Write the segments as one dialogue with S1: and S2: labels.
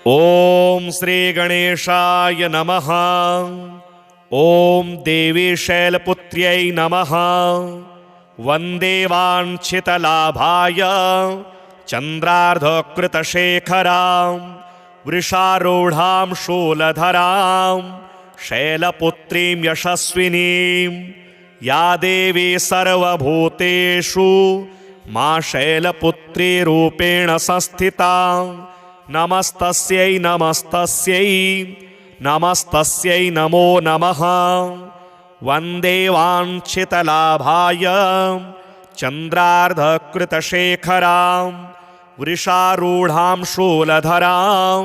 S1: ओम श्री गणेशाय नमः। ओम देवी शैलपुत्र्यै नमः। वंदे वाञ्छितलाभाय चन्द्रार्धकृतशेखरां वृषारूढां शूलधरां शैलपुत्रीं यशस्विनीं या देवी सर्वभूतेषु मा शैलपुत्री रूपेण संस्थिता। नमस्तस्यै नमस्तस्यै नमस्तस्यै नमो नमः। वंदे वाञ्छितलाभाय चन्द्रार्धकृतशेखरां वृषारूढां शूलधरां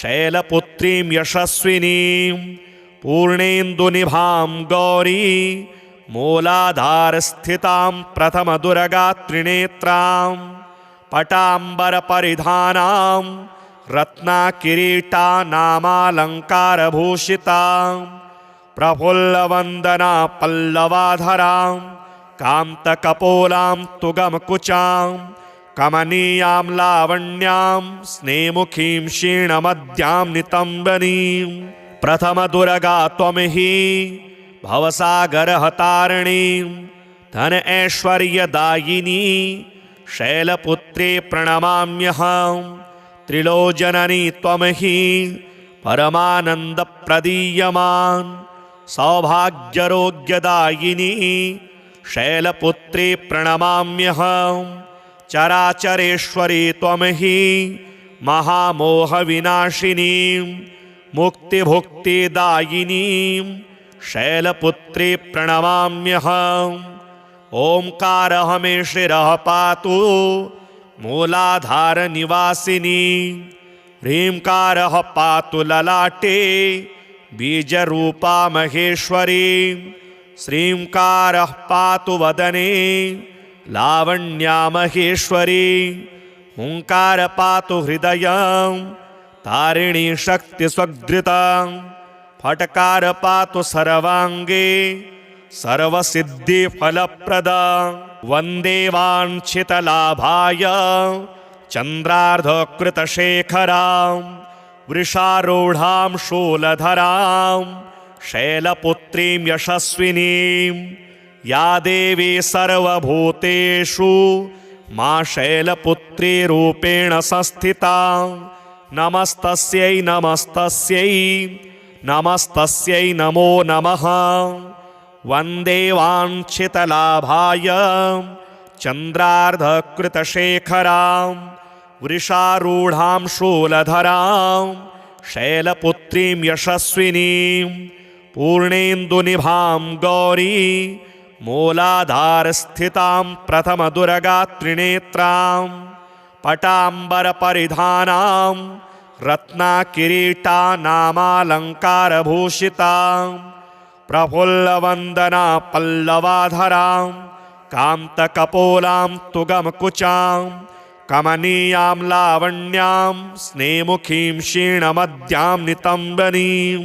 S1: शैलपुत्रीं यशस्विनीं पूर्णेन्दुनिभां गौरी मूलाधारस्थितां प्रथमदुर्गात्रिनेत्रां पटाम्बरपरिधानां रत्नकिरीटानामालङ्कारभूषितां प्रफुल्लवन्दना पल्लवाधरां कान्तकपोलां तुगमकुचां कमनीयां लावण्यां स्नेमुखीं क्षीणमद्यां नितम्बनीं प्रथमदुर्गा त्वमहि भवसागरहतारिणीं धन ऐश्वर्यदायिनी शैलपुत्रे प्रणमाम्यहं। त्रिलोचननी त्वमहि परमानन्दप्रदीयमान् सौभाग्यरोग्यदायिनी शैलपुत्रे प्रणमाम्यहं। चराचरेश्वरी त्वमहि महामोहविनाशिनीं मुक्तिभुक्तिदायिनीं शैलपुत्रे प्रणमाम्यहम्। ओंकारः मे शिरः पातु मूलाधारनिवासिनी ह्रींकारः पातु ललाटे बीजरूपा महेश्वरी श्रींकारः पातु वदने लावण्या महेश्वरी हुंकार पातु हृदयं तारिणी शक्तिस्वग्धृतं फटकार पातु सर्वांगे सर्वसिद्धिफलप्रदा। वंदे वाञ्छितलाभाय चन्द्रार्धकृतशेखरां वृषारूढां शूलधरां शैलपुत्रीं यशस्विनीं या देवी सर्वभूतेषु मा शैलपुत्री रूपेण संस्थिता। नमस्तस्यै नमस्तस्यै नमस्तस्यै नमो नमः। वंदे वाञ्छितलाभाय चन्द्रार्धकृतशेखरां वृषारूढां शूलधरां शैलपुत्रीं यशस्विनीं पूर्णेन्दुनिभां गौरी मूलाधारस्थितां प्रथमदुर्गात्रिनेत्रां पटाम्बरपरिधानां रत्नकिरीटानामालङ्कारभूषितां प्रफुल्लवन्दना पल्लवाधरां कान्तकपोलां तुगमकुचां कमनीयां लावण्यां स्नेमुखीं क्षीणमद्यां नितम्बनीं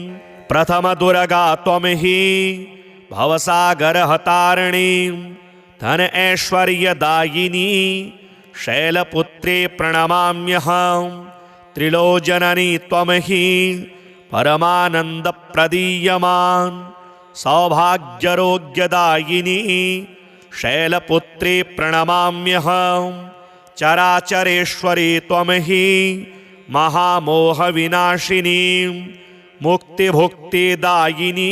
S1: प्रथमदुर्गा त्वमहि भवसागरहतारिणीं धन ऐश्वर्यदायिनी शैलपुत्रे प्रणमाम्यहं। त्रिलोचननी त्वमहि परमानन्दप्रदीयमान् सौभाग्यरोग्यदायिनी शैलपुत्रे प्रणमाम्यहं। चराचरेश्वरी त्वमहि महामोहविनाशिनीं मुक्तिभुक्तिदायिनीं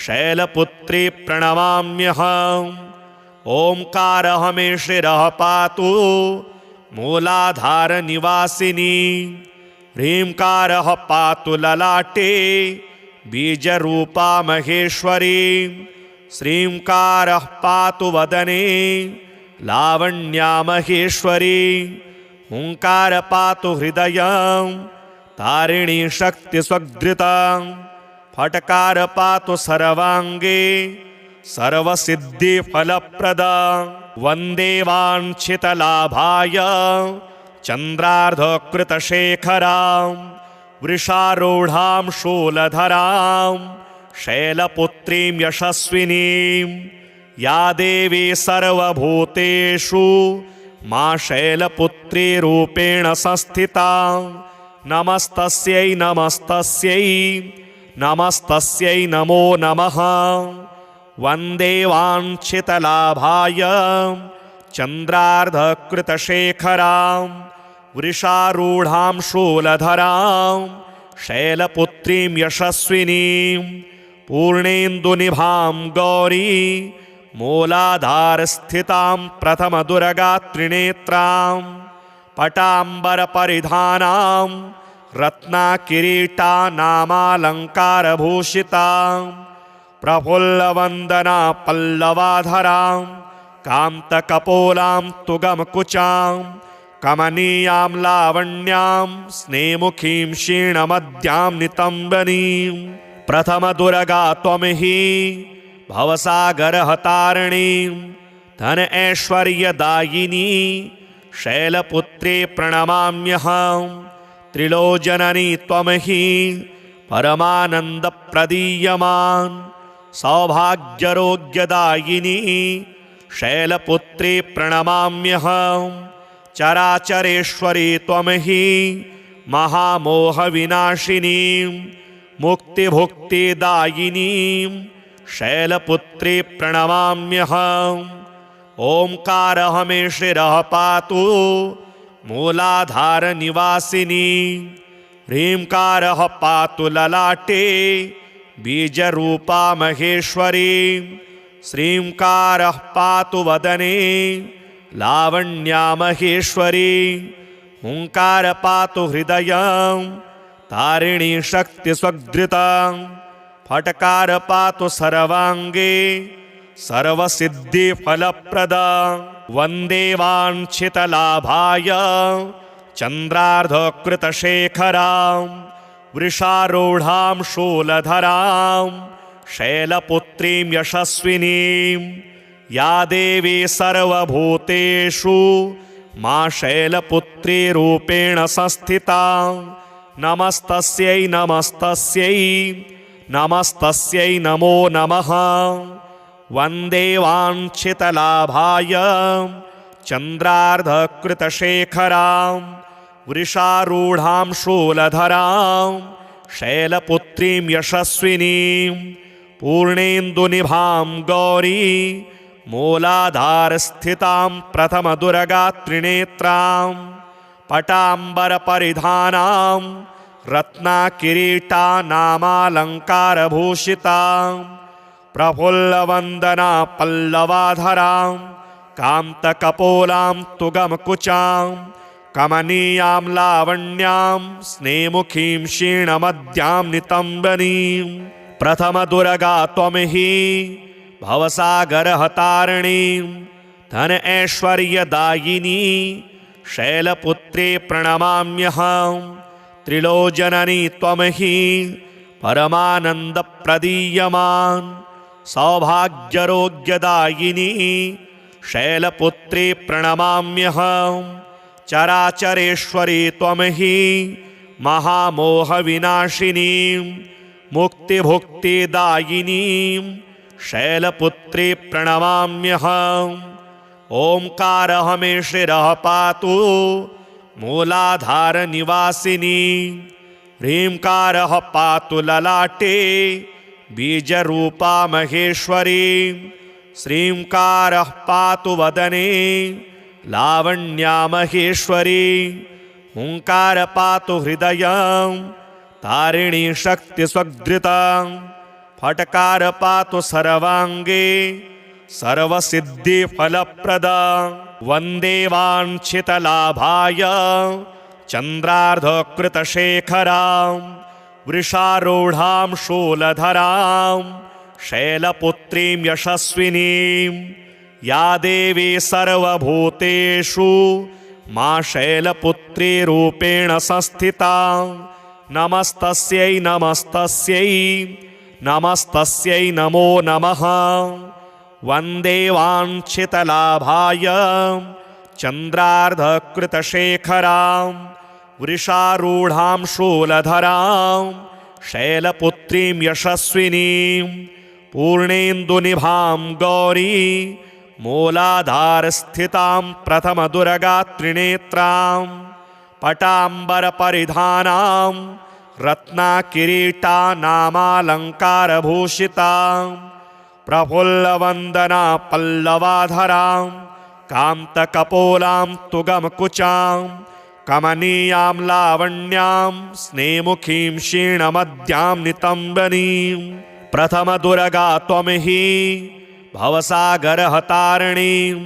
S1: शैलपुत्रे प्रणमाम्यहम्। ओंकारः मे शिरः पातु मूलाधारनिवासिनी ह्रींकारः पातु ललाटे बीजरूपा महेश्वरी श्रींकारः पातु वदने लावण्या महेश्वरी हुंकार पातु हृदयं तारिणी शक्तिस्वग्धृतं फटकार पातु सर्वांगे सर्वसिद्धिफलप्रदा। वंदे वाञ्छितलाभाय चन्द्रार्धकृतशेखरां वृषारूढां शूलधरां शैलपुत्रीं यशस्विनीं या देवी सर्वभूतेषु मा शैलपुत्री रूपेण संस्थिता। नमस्तस्यै नमस्तस्यै नमस्तस्यै नमो नमः। वन्दे वाञ्छितलाभाय चन्द्रार्धकृतशेखरां वृषारूढां शूलधरां शैलपुत्रीं यशस्विनीं पूर्णेन्दुनिभां गौरी मूलाधारस्थितां प्रथमदुर्गात्रिनेत्रां पटाम्बरपरिधानां रत्नकिरीटानामालङ्कारभूषितां प्रफुल्लवन्दना पल्लवाधरां कान्तकपोलां तुगमकुचां कमनीयां लावण्यां स्नेमुखीं क्षीणमद्यां नितम्बनीं प्रथमदुर्गा त्वमहि भवसागरहतारिणीं धन ऐश्वर्यदायिनी शैलपुत्रे प्रणमाम्यहं। त्रिलोचननी त्वमहि परमानन्दप्रदीयमान् सौभाग्यरोग्यदायिनी शैलपुत्रे प्रणमाम्यहं। चराचरेश्वरी त्वमहि महामोहविनाशिनीं मुक्तिभुक्तिदायिनीं शैलपुत्रे प्रणमाम्यहम्। ओंकारः मे शिरः पातु मूलाधारनिवासिनी ह्रींकारः पातु ललाटे बीजरूपा महेश्वरी श्रींकारः पातु वदने लावण्या महेश्वरी हुंकार पातु हृदयं तारिणी शक्तिस्वधृतं फटकार पातु सर्वांगे सर्वसिद्धिफलप्रदा। वन्दे वाञ्छितलाभाय चन्द्रार्धकृतशेखरां वृषारूढां शूलधरां शैलपुत्रीं यशस्विनीं या देवी सर्वभूतेषु मा शैलपुत्री रूपेण संस्थिता। नमस्तस्यै नमस्तस्यै नमस्तस्यै नमो नमः। वन्दे वाञ्छितलाभाय चन्द्रार्धकृतशेखरां वृषारूढां शूलधरां शैलपुत्रीं यशस्विनीं पूर्णेन्दुनिभां गौरी मूलाधारस्थितां प्रथमदुर्गात्रिनेत्रां पटाम्बरपरिधानां रत्नकिरीटानामालङ्कारभूषितां प्रफुल्लवन्दना पल्लवाधरां कान्तकपोलां तुगमकुचां कमनीयां लावण्यां स्नेमुखीं क्षीणमद्यां नितम्बनीं प्रथमदुर्गा त्वमहि भवसागरहतारिणीं धन ऐश्वर्यदायिनी शैलपुत्रे प्रणमाम्यहं। त्रिलोचननी त्वमहि परमानन्दप्रदीयमान् सौभाग्यरोग्यदायिनी शैलपुत्रे प्रणमाम्यहं। चराचरेश्वरी त्वमहि महामोहविनाशिनीं मुक्तिभुक्तिदायिनीं शैलपुत्रे प्रणमाम्यहम्। ओंकारः मे शिरः पातु मूलाधारनिवासिनी ह्रींकारः पातु ललाटे बीजरूपा महेश्वरी श्रींकारः पातु वदने लावण्या महेश्वरी हुंकार पातु हृदयं तारिणी शक्तिस्वधृतं फटकार पातु सर्वांगे सर्वसिद्धिफलप्रदा। वन्दे वाञ्छितलाभाय चन्द्रार्धकृतशेखरां वृषारूढां शूलधरां शैलपुत्रीं यशस्विनीं या देवी सर्वभूतेषु मा शैलपुत्री रूपेण संस्थिता। नमस्तस्यै नमस्तस्यै नमस्तस्यै नमो नमः। वन्दे वाञ्छितलाभाय चन्द्रार्धकृतशेखरां वृषारूढां शूलधरां शैलपुत्रीं यशस्विनीं पूर्णेन्दुनिभां गौरी मूलाधारस्थितां प्रथमदुर्गात्रिनेत्रां पटाम्बरपरिधानां रत्नाकिरीटानामालङ्कारभूषितां प्रफुल्लवन्दना पल्लवाधरां कान्तकपोलां तुगमकुचां कमनीयां लावण्यां स्नेमुखीं क्षीणमद्यां नितम्बनीं प्रथमदुर्गा त्वं हि भवसागरहतारिणीं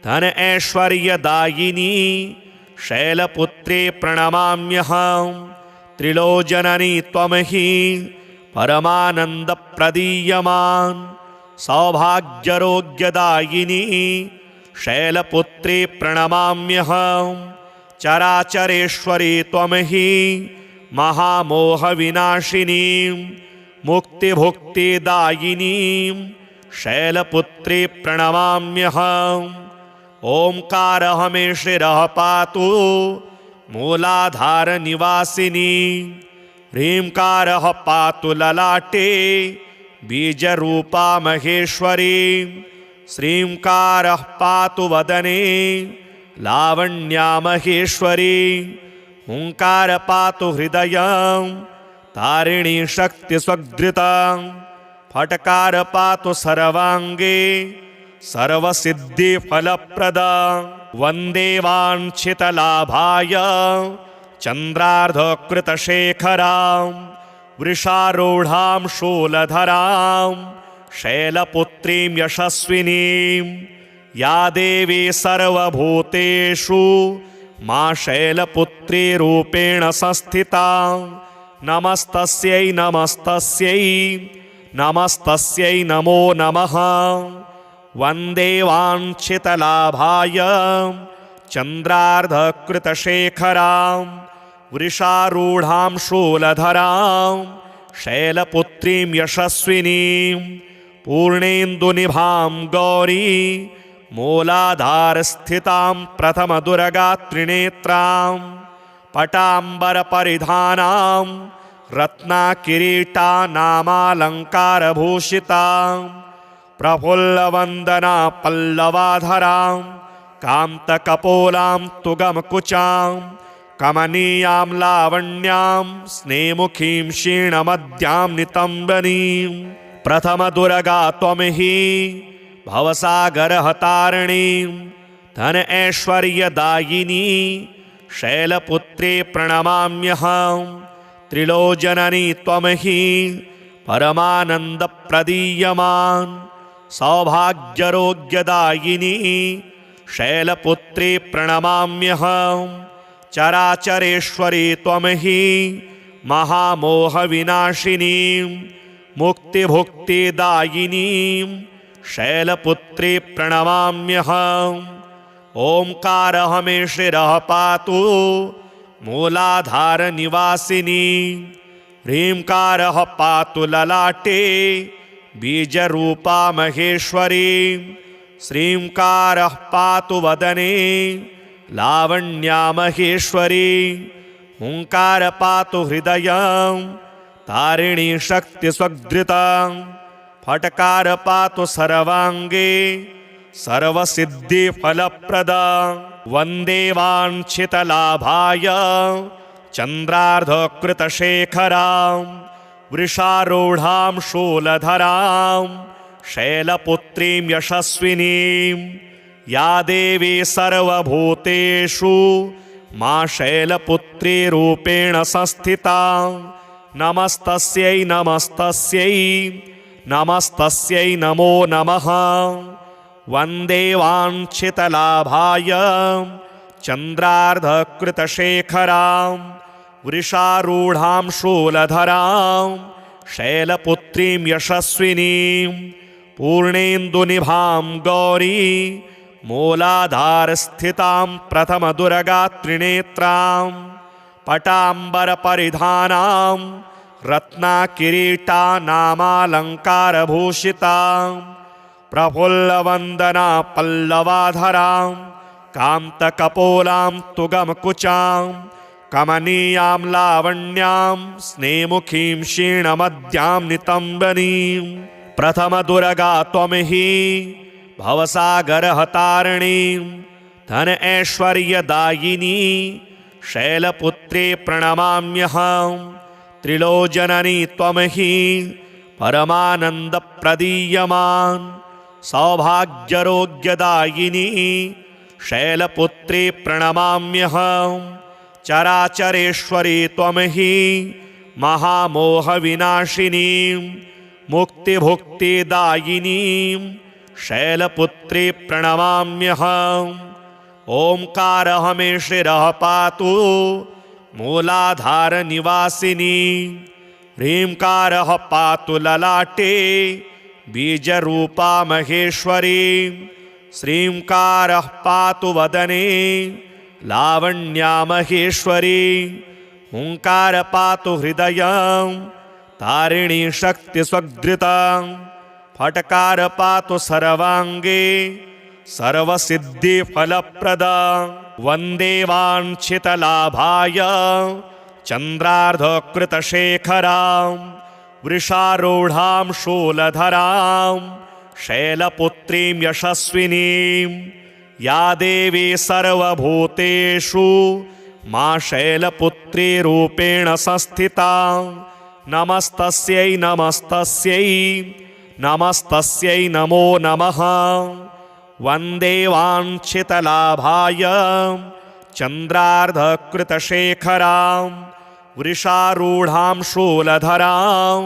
S1: धन ऐश्वर्यदायिनी शैलपुत्रे प्रणमाम्यहं त्रिलोचननी त्वं हि परमानन्दप्रदीयमान् सौभाग्यरोग्यदायिनी शैलपुत्रे प्रणमाम्यहं चराचरेश्वरी त्वं हि महामोहविनाशिनीं मुक्तिभुक्तिदायिनीं शैलपुत्रे प्रणमाम्यहम् ओंकारः मे शिरः पातु मूलाधारनिवासिनी ह्रींकारः पातु ललाटे बीजरूपा महेश्वरी श्रींकारः पातु वदने लावण्या महेश्वरी हुंकार पातु हृदयं तारिणी शक्तिस्वग्धृतं फटकार पातु सर्वांगे सर्वसिद्धिफलप्रदा वन्दे वाञ्छितलाभाय चन्द्रार्धकृतशेखरां वृषारूढां शूलधरां शैलपुत्रीं यशस्विनीं या देवी सर्वभूतेषु मा शैलपुत्री रूपेण संस्थिता नमस्तस्यै नमस्तस्यै नमस्तस्यै नमो नमः वन्दे वाञ्छितलाभाय चन्द्रार्धकृतशेखरां वृषारूढां शूलधरां शैलपुत्रीं यशस्विनीं पूर्णेन्दुनिभां गौरी मूलाधारस्थितां प्रथमदुर्गात्रिनेत्रां पटाम्बरपरिधानां रत्नाकिरीटानामालङ्कारभूषितां प्रफुल्लवन्दना पल्लवाधरां कान्तकपोलां तुगमकुचां कमनीयां लावण्यां स्नेमुखीं क्षीणमद्यां नितम्बनीं प्रथमदुर्गा त्वं हि भवसागरहतारिणीं धन ऐश्वर्यदायिनी शैलपुत्रे प्रणमाम्यहं त्रिलोचननी त्वं हि परमानन्दप्रदीयमान् सौभाग्यरोग्यदायिनी शैलपुत्रे प्रणमाम्यहं चराचरेश्वरी त्वं हि महामोहविनाशिनीं मुक्तिभुक्तिदायिनीं शैलपुत्रे प्रणमाम्यहम् ओंकारः मे शिरः पातु मूलाधारनिवासिनी ह्रींकारः पातु ललाटे बीजरूपा महेश्वरी श्रींकारः पातु वदने लावण्या महेश्वरी हुंकार पातु हृदयं तारिणी शक्तिस्वग्धृतं फटकार पातु सर्वांगे सर्वसिद्धिफलप्रदा वन्दे वाञ्छितलाभाय चन्द्रार्धकृतशेखरां वृषारूढां शूलधरां शैलपुत्रीं यशस्विनीं या देवी सर्वभूतेषु मा शैलपुत्री रूपेण संस्थिता नमस्तस्यै नमस्तस्यै नमस्तस्यै नमो नमः वन्दे वाञ्छितलाभाय चन्द्रार्धकृतशेखरां वृषारूढां शूलधरां शैलपुत्रीं यशस्विनीं पूर्णेन्दुनिभां गौरी मूलाधारस्थितां प्रथमदुर्गात्रिनेत्रां पटाम्बरपरिधानां रत्नाकिरीटानामालङ्कारभूषितां प्रफुल्लवन्दना पल्लवाधरां कान्तकपोलां तुगमकुचां कमनीयां लावण्यां स्नेमुखीं क्षीणमद्यां नितम्बनीं प्रथमदुर्गा त्वं हि भवसागरहतारिणीं धन ऐश्वर्यदायिनी शैलपुत्रे प्रणमाम्यहं त्रिलोचननी त्वं हि परमानन्दप्रदीयमान् सौभाग्यरोग्यदायिनी शैलपुत्रे प्रणमाम्यहं चराचरेश्वरी त्वं हि महामोहविनाशिनी मुक्तिभुक्तिदायिनी शैलपुत्रे प्रणमाम्यहम् ओंकारः मे शिरः पातु मूलाधारनिवासिनी ह्रींकारः पातु ललाटे बीजरूपा महेश्वरी श्रींकारः पातु वदने लावण्या महेश्वरी हुंकार पातु हृदयं तारिणी शक्तिस्वग्धृतं फटकार पातु सर्वांगे सर्वसिद्धिफलप्रदा वन्दे वाञ्छितलाभाय चन्द्रार्धकृतशेखरां वृषारूढां शूलधरां शैलपुत्रीं यशस्विनीं या देवी सर्वभूतेषु मा शैलपुत्री रूपेण संस्थिता नमस्तस्यै नमस्तस्यै नमस्तस्यै नमो नमः वन्दे वाञ्छितलाभाय चन्द्रार्धकृतशेखरां वृषारूढां शूलधरां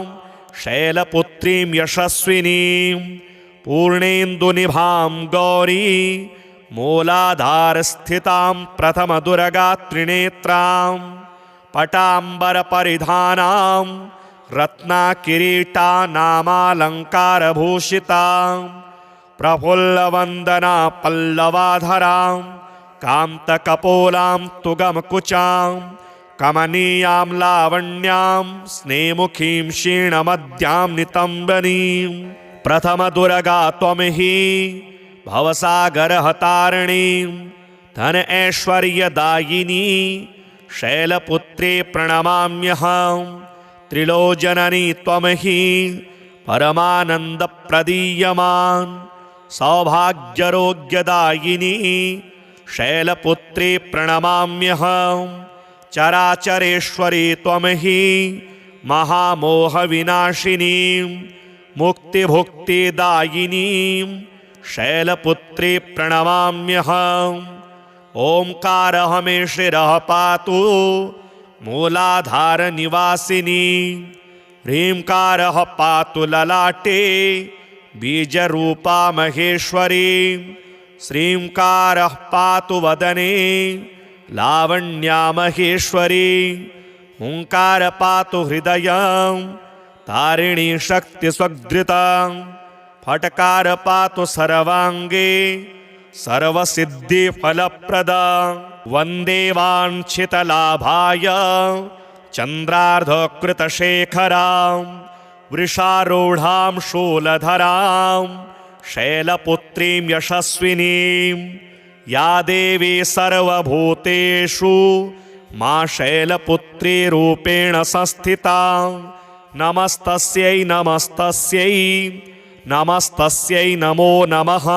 S1: शैलपुत्रीं यशस्विनीं पूर्णेन्दुनिभां गौरी मूलाधारस्थितां प्रथमदुर्गात्रिनेत्रां पटाम्बरपरिधानां रत्नाकिरीटानामालङ्कारभूषितां प्रफुल्लवन्दना पल्लवाधरां कान्तकपोलां तुगमकुचां कमनीयां लावण्यां स्नेमुखीं क्षीणमद्यां नितम्बनीं प्रथमदुर्गा त्वं हि भवसागरहतारिणीं धन ऐश्वर्यदायिनी शैलपुत्रे प्रणमाम्यहं त्रिलोचननी त्वं हि परमानन्दप्रदीयमान् सौभाग्यरोग्यदायिनी शैलपुत्रे प्रणमाम्यहं चराचरेश्वरी त्वं हि महामोहविनाशिनी मुक्तिभुक्तिदायिनी शैलपुत्रे प्रणमाम्यहम् ओंकारः मे शिरः पातु मूलाधारनिवासिनी ह्रींकारः पातु ललाटे बीजरूपा महेश्वरी श्रींकारः पातु वदने लावण्या महेश्वरी हुंकार पातु हृदयं तारिणी शक्तिस्वग्धृतं फटकार पातु सर्वांगे सर्वसिद्धिफलप्रदा वन्दे वाञ्छितलाभाय चन्द्रार्धकृतशेखरां वृषारूढां शूलधरां शैलपुत्रीं यशस्विनीं या देवी सर्वभूतेषु मा शैलपुत्री रूपेण संस्थिता नमस्तस्यै नमस्तस्यै नमस्तस्यै नमो नमः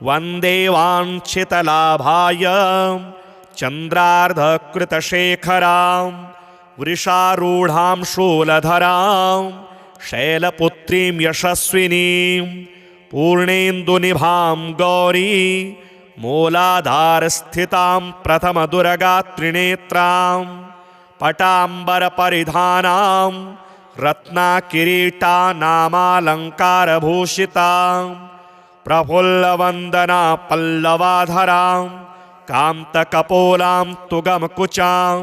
S1: वन्दे वाञ्छितलाभाय चन्द्रार्धकृतशेखरां वृषारूढां शूलधरां शैलपुत्रीं यशस्विनीं पूर्णेन्दुनिभां गौरी मूलाधारस्थितां प्रथमदुर्गात्रिनेत्रां पटाम्बरपरिधानां रत्नाकिरीटानामालङ्कारभूषितां प्रफुल्लवन्दना पल्लवाधरां कान्तकपोलां तुगमकुचां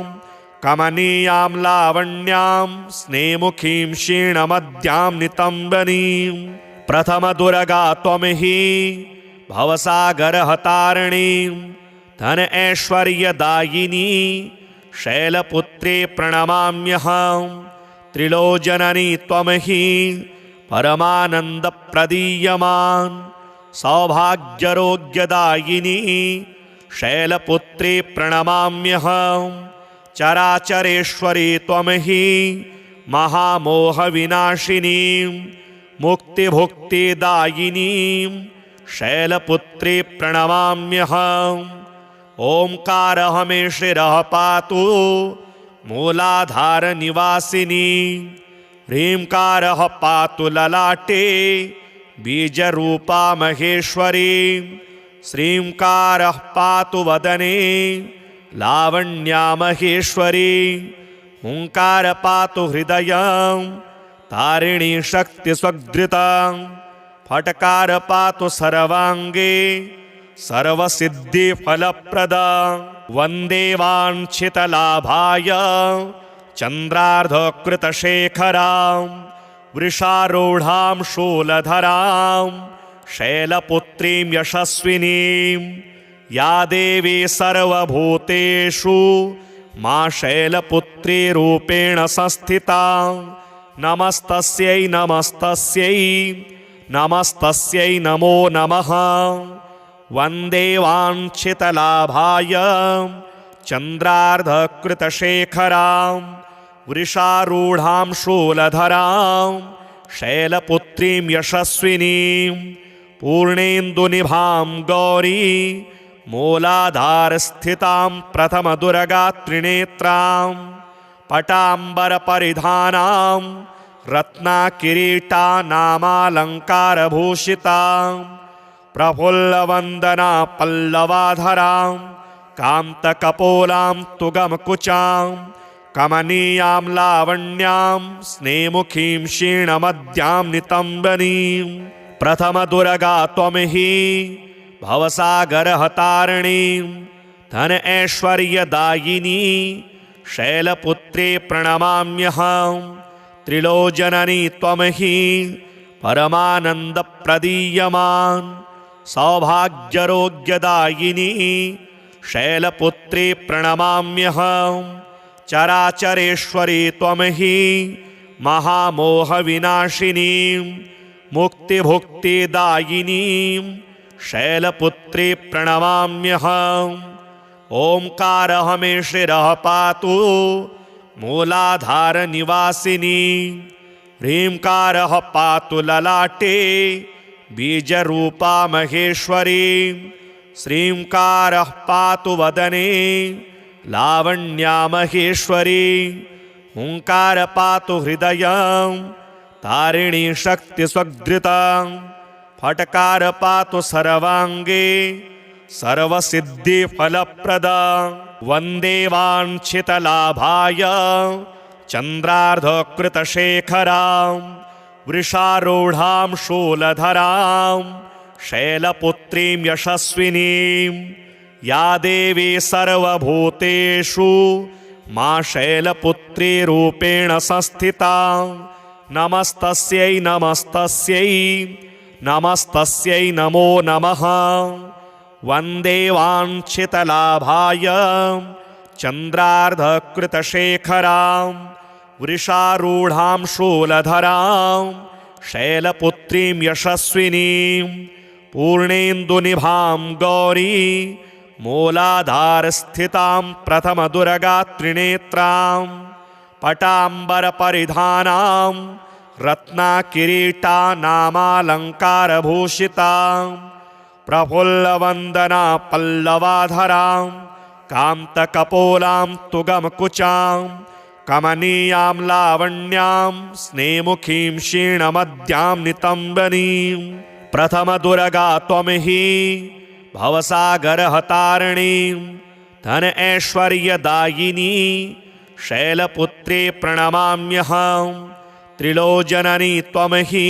S1: कमनीयां लावण्यां स्नेमुखीं क्षीणमद्यां नितम्बनीं प्रथमदुर्गा त्वं हि भवसागरहतारिणीं धन ऐश्वर्यदायिनी शैलपुत्रे प्रणमाम्यहं त्रिलोचननी त्वं हि परमानन्दप्रदीयमान् सौभाग्यरोग्यदायिनी शैलपुत्रे प्रणमाम्यहं चराचरेश्वरी त्वं हि महामोहविनाशिनी मुक्तिभुक्तिदायिनी शैलपुत्रे प्रणमाम्यहं ओंकारः मे शिरः पातु मूलाधारनिवासिनी। ह्रींकारः पातु ललाटे बीजरूपा महेश्वरी। श्रींकारः पातु वदने लावण्या महेश्वरी। हुंकार पातु हृदयं तारिणी शक्तिस्वधृता। फटकार पातु सर्वांगे सर्वसिद्धिफलप्रदा। वन्दे वाञ्छितलाभाय चन्द्रार्धकृतशेखरां। वृषारूढां शूलधरां शैलपुत्रीं यशस्विनीं। या देवी सर्वभूतेषु मा शैलपुत्री रूपेण संस्थिता। नमस्तस्यै नमस्तस्यै नमस्तस्यै नमो नमः। वन्दे वाञ्छितलाभाय चन्द्रार्धकृतशेखरां। वृषारूढां शूलधरां शैलपुत्रीं यशस्विनीं। पूर्णेन्दुनिभां गौरी मूलाधारस्थितां प्रथमदुर्गात्रिनेत्रां। पटाम्बरपरिधानां रत्नाकिरीटानामालङ्कारभूषितां। प्रफुल्लवन्दना पल्लवाधरां कान्तकपोलां तुगमकुचां। कमनीयां लावण्यां स्नेमुखीं क्षीणमद्यां नितम्बनीं। प्रथमदुर्गा त्वं हि भवसागरहतारिणीं। धन ऐश्वर्यदायिनी शैलपुत्रे प्रणमाम्यहं। त्रिलोचननी त्वं हि परमानन्दप्रदीयमान्। सौभाग्यरोग्यदायिनी शैलपुत्रे प्रणमाम्यहं। चराचरेश्वरी त्वं हि महामोहविनाशिनीं। मुक्तिभुक्तिदायिनीं शैलपुत्रे प्रणमाम्यहम्। ओंकारः मे शिरः पातु मूलाधारनिवासिनी। ह्रींकारः पातु ललाटे बीजरूपा महेश्वरी। श्रींकारः पातु वदने लावण्या महेश्वरी। हुंकार पातु हृदयं तारिणी शक्तिस्वधृता। फटकार पातु सर्वांगे सर्वसिद्धिफलप्रदा। वन्दे वाञ्छितलाभाय चन्द्रार्धकृतशेखरां। वृषारूढां शूलधरां शैलपुत्रीं यशस्विनीं। या देवी सर्वभूतेषु मा शैलपुत्री रूपेण संस्थिता। नमस्तस्यै नमस्तस्यै नमस्तस्यै नमो नमः। वन्दे वाञ्छितलाभाय चन्द्रार्धकृतशेखरां। वृषारूढां शूलधरां शैलपुत्रीं यशस्विनीं। पूर्णेन्दुनिभां गौरी मूलाधारस्थितां प्रथमदुर्गात्रिनेत्रां। पटाम्बरपरिधानां रत्नाकिरीटानामालङ्कारभूषितां। प्रफुल्लवन्दना पल्लवाधरां कान्तकपोलां तुगमकुचां। कमनीयां लावण्यां स्नेमुखीं क्षीणमद्यां नितम्बनीं। प्रथमदुर्गा त्वं हि भवसागरहतारिणीं। धन ऐश्वर्यदायिनी शैलपुत्रे प्रणमाम्यहं। त्रिलोचननी त्वं हि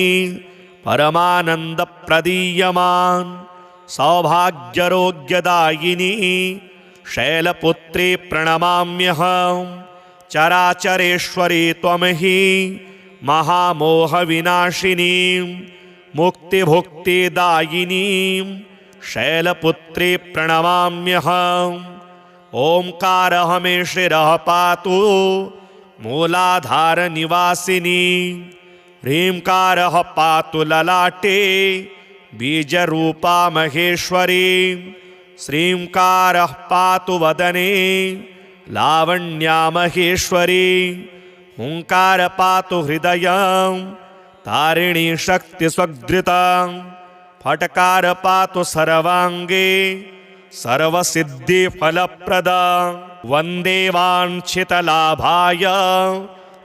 S1: परमानन्दप्रदीयमान्। सौभाग्यरोग्यदायिनी शैलपुत्रे प्रणमाम्यहं। चराचरेश्वरी त्वं हि महामोहविनाशिनीं। मुक्तिभुक्तिदायिनीं शैलपुत्रे प्रणमाम्यहम्। ओंकारः मे शिरः पातु मूलाधारनिवासिनी। ह्रींकारः पातु ललाटे बीजरूपा महेश्वरी। श्रींकारः पातु वदने लावण्या महेश्वरी। हुंकार पातु हृदयं तारिणी शक्तिस्वधृता। फटकार पातु सर्वांगे सर्वसिद्धिफलप्रदा वन्दे वाञ्छितलाभाय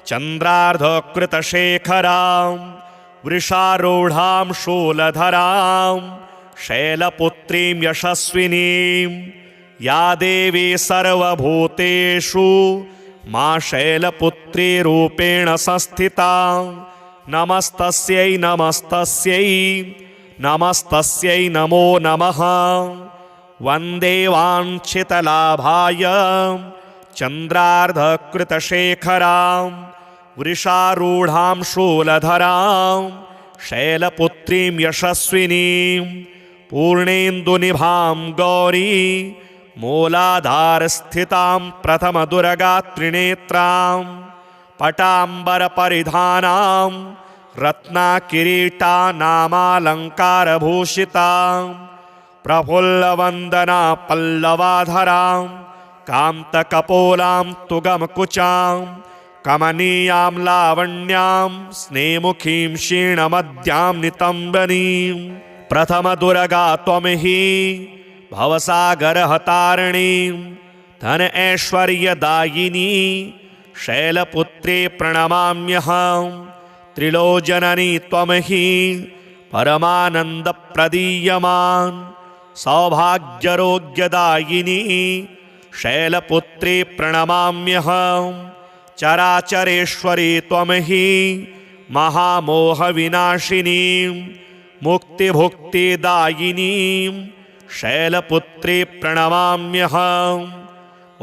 S1: चन्द्रार्धकृतशेखरां वृषारूढां शूलधरां शैलपुत्रीं यशस्विनीं या देवी सर्वभूतेषु मा शैलपुत्री रूपेण संस्थिता नमस्तस्यै नमस्तस्यै नमस्तस्यै नमो नमः वन्दे वाञ्छितलाभाय चन्द्रार्धकृतशेखरां वृषारूढां शूलधरां शैलपुत्रीं यशस्विनीं पूर्णेन्दुनिभां गौरी मूलाधारस्थितां प्रथमदुर्गात्रिनेत्रां पटाम्बरपरिधानां रत्नकिरीटानामालङ्कारभूषितां प्रफुल्लवन्दना पल्लवाधरां कान्तकपोलां तुगमकुचां कमनीयां लावण्यां स्नेमुखीं क्षीणमद्यां नितम्बनीं प्रथमदुर्गा त्वमहि भवसागरहतारिणीं धन ऐश्वर्यदायिनी शैलपुत्रे प्रणमाम्यहं त्रिलोचननी त्वमहि परमानन्दप्रदीयमान् सौभाग्यरोग्यदायिनी शैलपुत्रे प्रणमाम्यहं चराचरेश्वरी त्वमहि महामोहविनाशिनीं मुक्तिभुक्तिदायिनीं शैलपुत्रे प्रणमाम्यहम्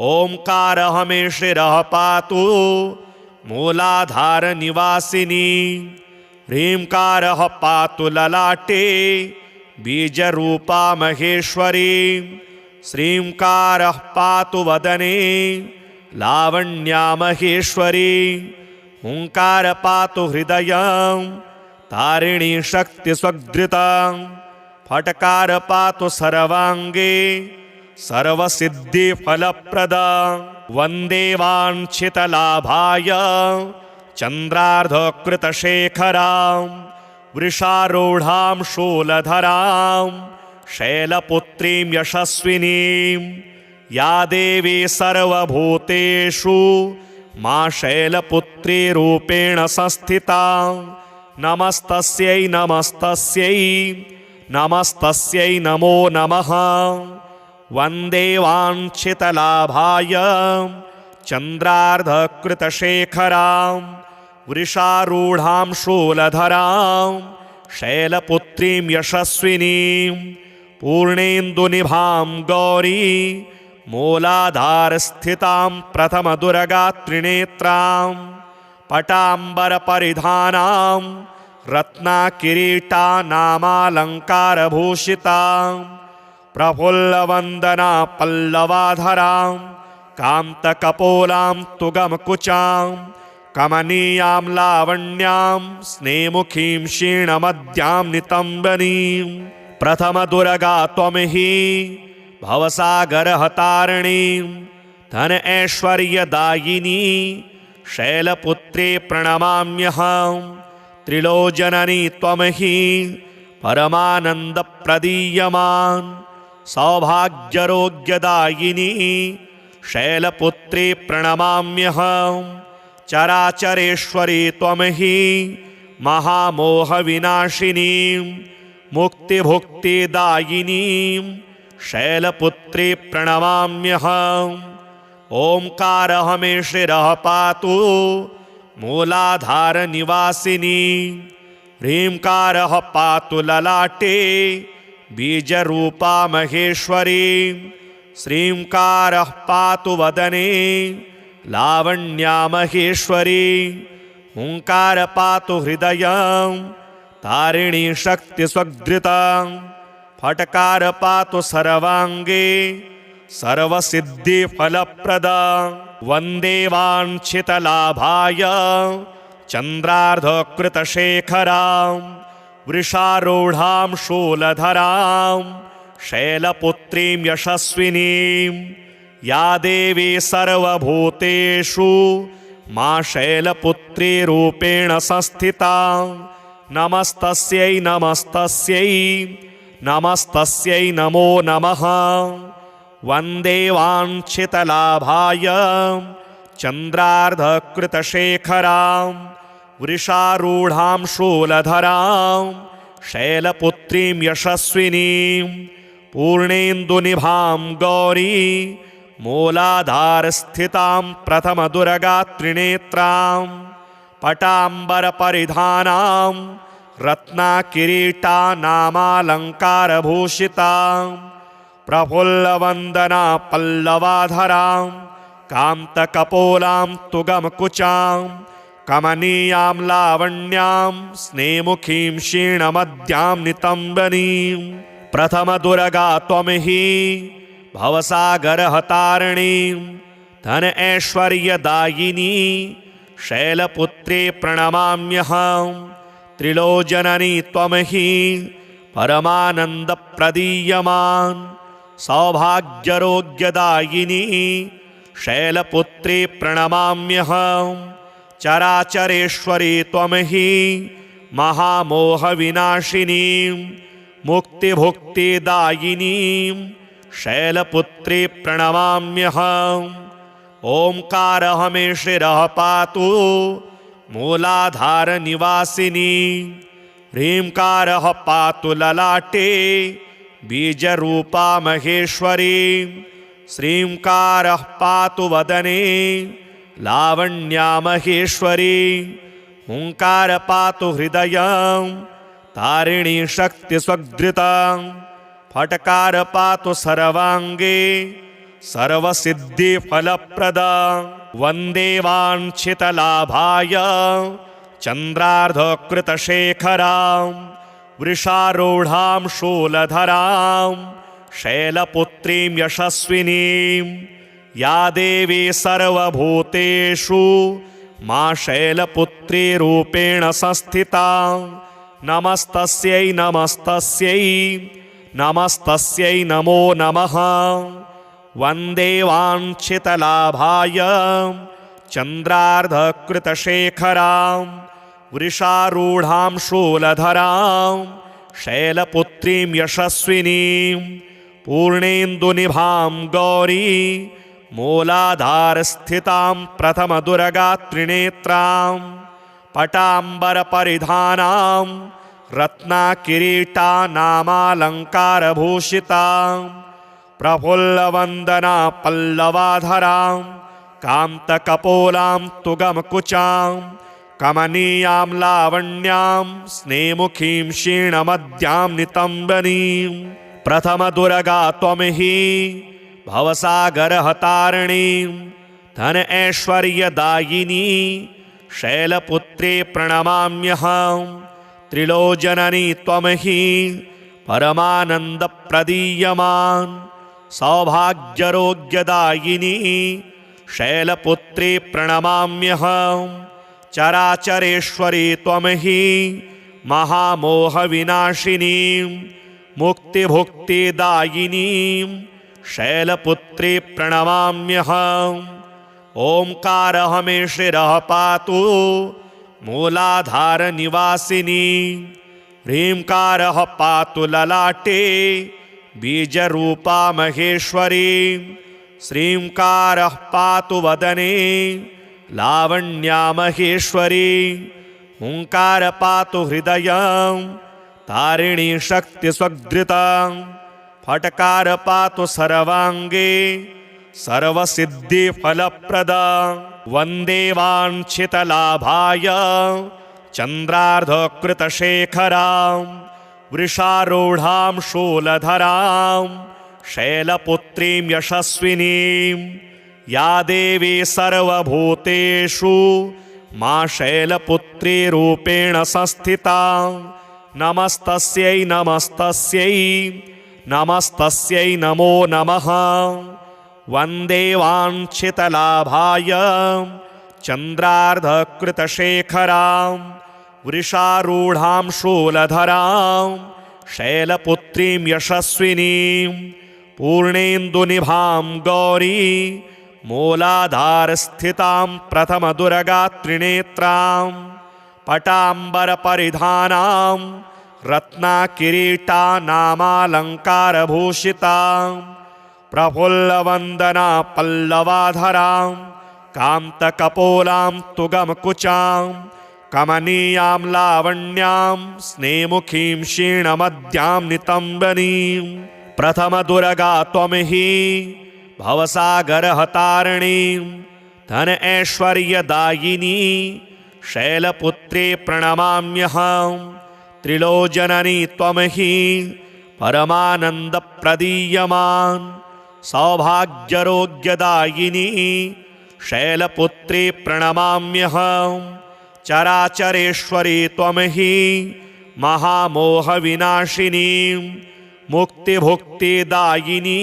S1: ओंकारः मे शिरः पातु मूलाधारनिवासिनी ह्रींकारः पातु ललाटे बीजरूपा महेश्वरी श्रींकारः पातु वदने लावण्या महेश्वरी हुंकार पातु हृदयं तारिणी शक्तिस्वग्धृतं फटकार पातु सर्वांगे सर्वसिद्धिफलप्रदा वन्दे वाञ्छितलाभाय चन्द्रार्धकृतशेखरां वृषारूढां शूलधरां शैलपुत्रीं यशस्विनीं या देवी सर्वभूतेषु मा शैलपुत्री रूपेण संस्थिता नमस्तस्यै नमस्तस्यै नमस्तस्यै नमो नमः वन्दे वाञ्छितलाभाय चन्द्रार्धकृतशेखरां वृषारूढां शूलधरां शैलपुत्रीं यशस्विनीं पूर्णेन्दुनिभां गौरी मूलाधारस्थितां प्रथमदुर्गात्रिनेत्रां पटाम्बरपरिधानां रत्नकिरीटानामालङ्कारभूषितां प्रफुल्लवन्दना पल्लवाधरां कान्तकपोलां तुगमकुचां कमनीयां लावण्यां स्नेमुखीं क्षीणमद्यां नितम्बनीं प्रथमदुर्गा त्वमहि भवसागरहतारिणीं धन ऐश्वर्यदायिनी शैलपुत्रे प्रणमाम्यहं त्रिलोचननी त्वमहि परमानन्दप्रदीयमान् सौभाग्यरोग्यदायिनी शैलपुत्रे प्रणमाम्यहं चराचरेश्वरी त्वमहि महामोहविनाशिनीं मुक्तिभुक्तिदायिनीं शैलपुत्रे प्रणमाम्यहम् ओंकारः मे शिरः पातु मूलाधारनिवासिनी ह्रींकारः पातु ललाटे बीजरूपा महेश्वरी श्रींकारः पातु वदने लावण्या महेश्वरी हुंकार पातु हृदयं तारिणी शक्तिस्वग्धृतं फटकार पातु सर्वांगे सर्वसिद्धिफलप्रदा वन्दे वाञ्छितलाभाय चन्द्रार्धकृतशेखरां वृषारूढां शूलधरां शैलपुत्रीं यशस्विनीं या देवी सर्वभूतेषु मा शैलपुत्री रूपेण संस्थिता नमस्तस्यै नमस्तस्यै नमस्तस्यै नमो नमः वन्दे वाञ्छितलाभाय चन्द्रार्धकृतशेखरां वृषारूढां शूलधरां शैलपुत्रीं यशस्विनीं पूर्णेन्दुनिभां गौरी मूलाधारस्थितां प्रथमदुर्गात्रिनेत्रां पटाम्बरपरिधानां रत्नकिरीटानामालङ्कारभूषितां प्रफुल्लवन्दना पल्लवाधरां कान्तकपोलां तुगमकुचां कमनीयां लावण्यां स्नेमुखीं क्षीणमद्यां नितम्बनीं प्रथमदुर्गा त्वं हि भवसागरहतारिणीं धन ऐश्वर्यदायिनी शैलपुत्रे प्रणमाम्यहं त्रिलोचननी त्वं हि परमानन्दप्रदीयमान् सौभाग्यरोग्यदायिनी शैलपुत्रे प्रणमाम्यहं चराचरेश्वरी त्वं हि महामोहविनाशिनीं मुक्तिभुक्तिदायिनीं शैलपुत्रे प्रणमाम्यहम् ओंकारः मे शिरः पातु मूलाधारनिवासिनी ह्रींकारः पातु ललाटे बीजरूपा महेश्वरी श्रींकारः पातु वदने लावण्या महेश्वरी हुंकार पातु हृदयं तारिणी शक्तिस्वग्धृतं फटकार पातु सर्वांगे सर्वसिद्धिफलप्रदा वन्दे वाञ्छितलाभाय चन्द्रार्धकृतशेखरां वृषारूढां शूलधरां शैलपुत्रीं यशस्विनीं या देवी सर्वभूतेषु मा शैलपुत्री रूपेण संस्थिता नमस्तस्यै नमस्तस्यै नमस्तस्यै नमो नमः वन्दे वाञ्छितलाभाय चन्द्रार्धकृतशेखरां वृषारूढां शूलधरां शैलपुत्रीं यशस्विनीं पूर्णेन्दुनिभां गौरी मूलाधारस्थितां प्रथमदुर्गात्रिनेत्रां पटाम्बरपरिधानां रत्नकिरीटानामालङ्कारभूषितां प्रफुल्लवन्दना पल्लवाधरां कान्तकपोलां तुगमकुचां कमनीयां लावण्यां स्नेमुखीं क्षीणमद्यां नितम्बनीं प्रथमदुर्गा त्वं हि भवसागरहतारिणीं धन ऐश्वर्यदायिनी शैलपुत्रे प्रणमाम्यहं त्रिलोचननी त्वं हि परमानन्दप्रदीयमान् सौभाग्यरोग्यदायिनी शैलपुत्रे प्रणमाम्यहं चराचरेश्वरी त्वं हि महामोहविनाशिनीं मुक्तिभुक्तिदायिनीं शैलपुत्रे प्रणमाम्यहम् ओंकारः मे शिरः पातु मूलाधारनिवासिनी ह्रींकारः पातु ललाटे बीजरूपा महेश्वरी श्रींकारः पातु वदने लावण्या महेश्वरी हुंकार पातु हृदयं तारिणी शक्तिस्वग्धृतं फटकार पातु सर्वांगे सर्वसिद्धिफलप्रदा वन्दे वाञ्छितलाभाय चन्द्रार्धकृतशेखरां वृषारूढां शूलधरां शैलपुत्रीं यशस्विनीं या देवी सर्वभूतेषु मा शैलपुत्री रूपेण संस्थिता नमस्तस्यै नमस्तस्यै नमस्तस्यै नमो नमः वन्दे वाञ्छितलाभाय चन्द्रार्धकृतशेखरां वृषारूढां शूलधरां शैलपुत्रीं यशस्विनीं पूर्णेन्दुनिभां गौरी मूलाधारस्थितां प्रथमदुर्गात्रिनेत्रां पटाम्बरपरिधानां रत्नकिरीटानामालङ्कारभूषितां प्रफुल्लवन्दना पल्लवाधरां कान्तकपोलां तुगमकुचां कमनीयां लावण्यां स्नेमुखीं क्षीणमद्यां नितम्बनीं प्रथमदुर्गा त्वं हि भवसागरहतारिणीं धन ऐश्वर्यदायिनी शैलपुत्रे प्रणमाम्यहं त्रिलोचननी त्वं हि परमानन्दप्रदीयमान् सौभाग्यरोग्यदायिनी शैलपुत्रे प्रणमाम्यहं चराचरेश्वरी त्वं हि महामोहविनाशिनी मुक्तिभुक्तिदायिनी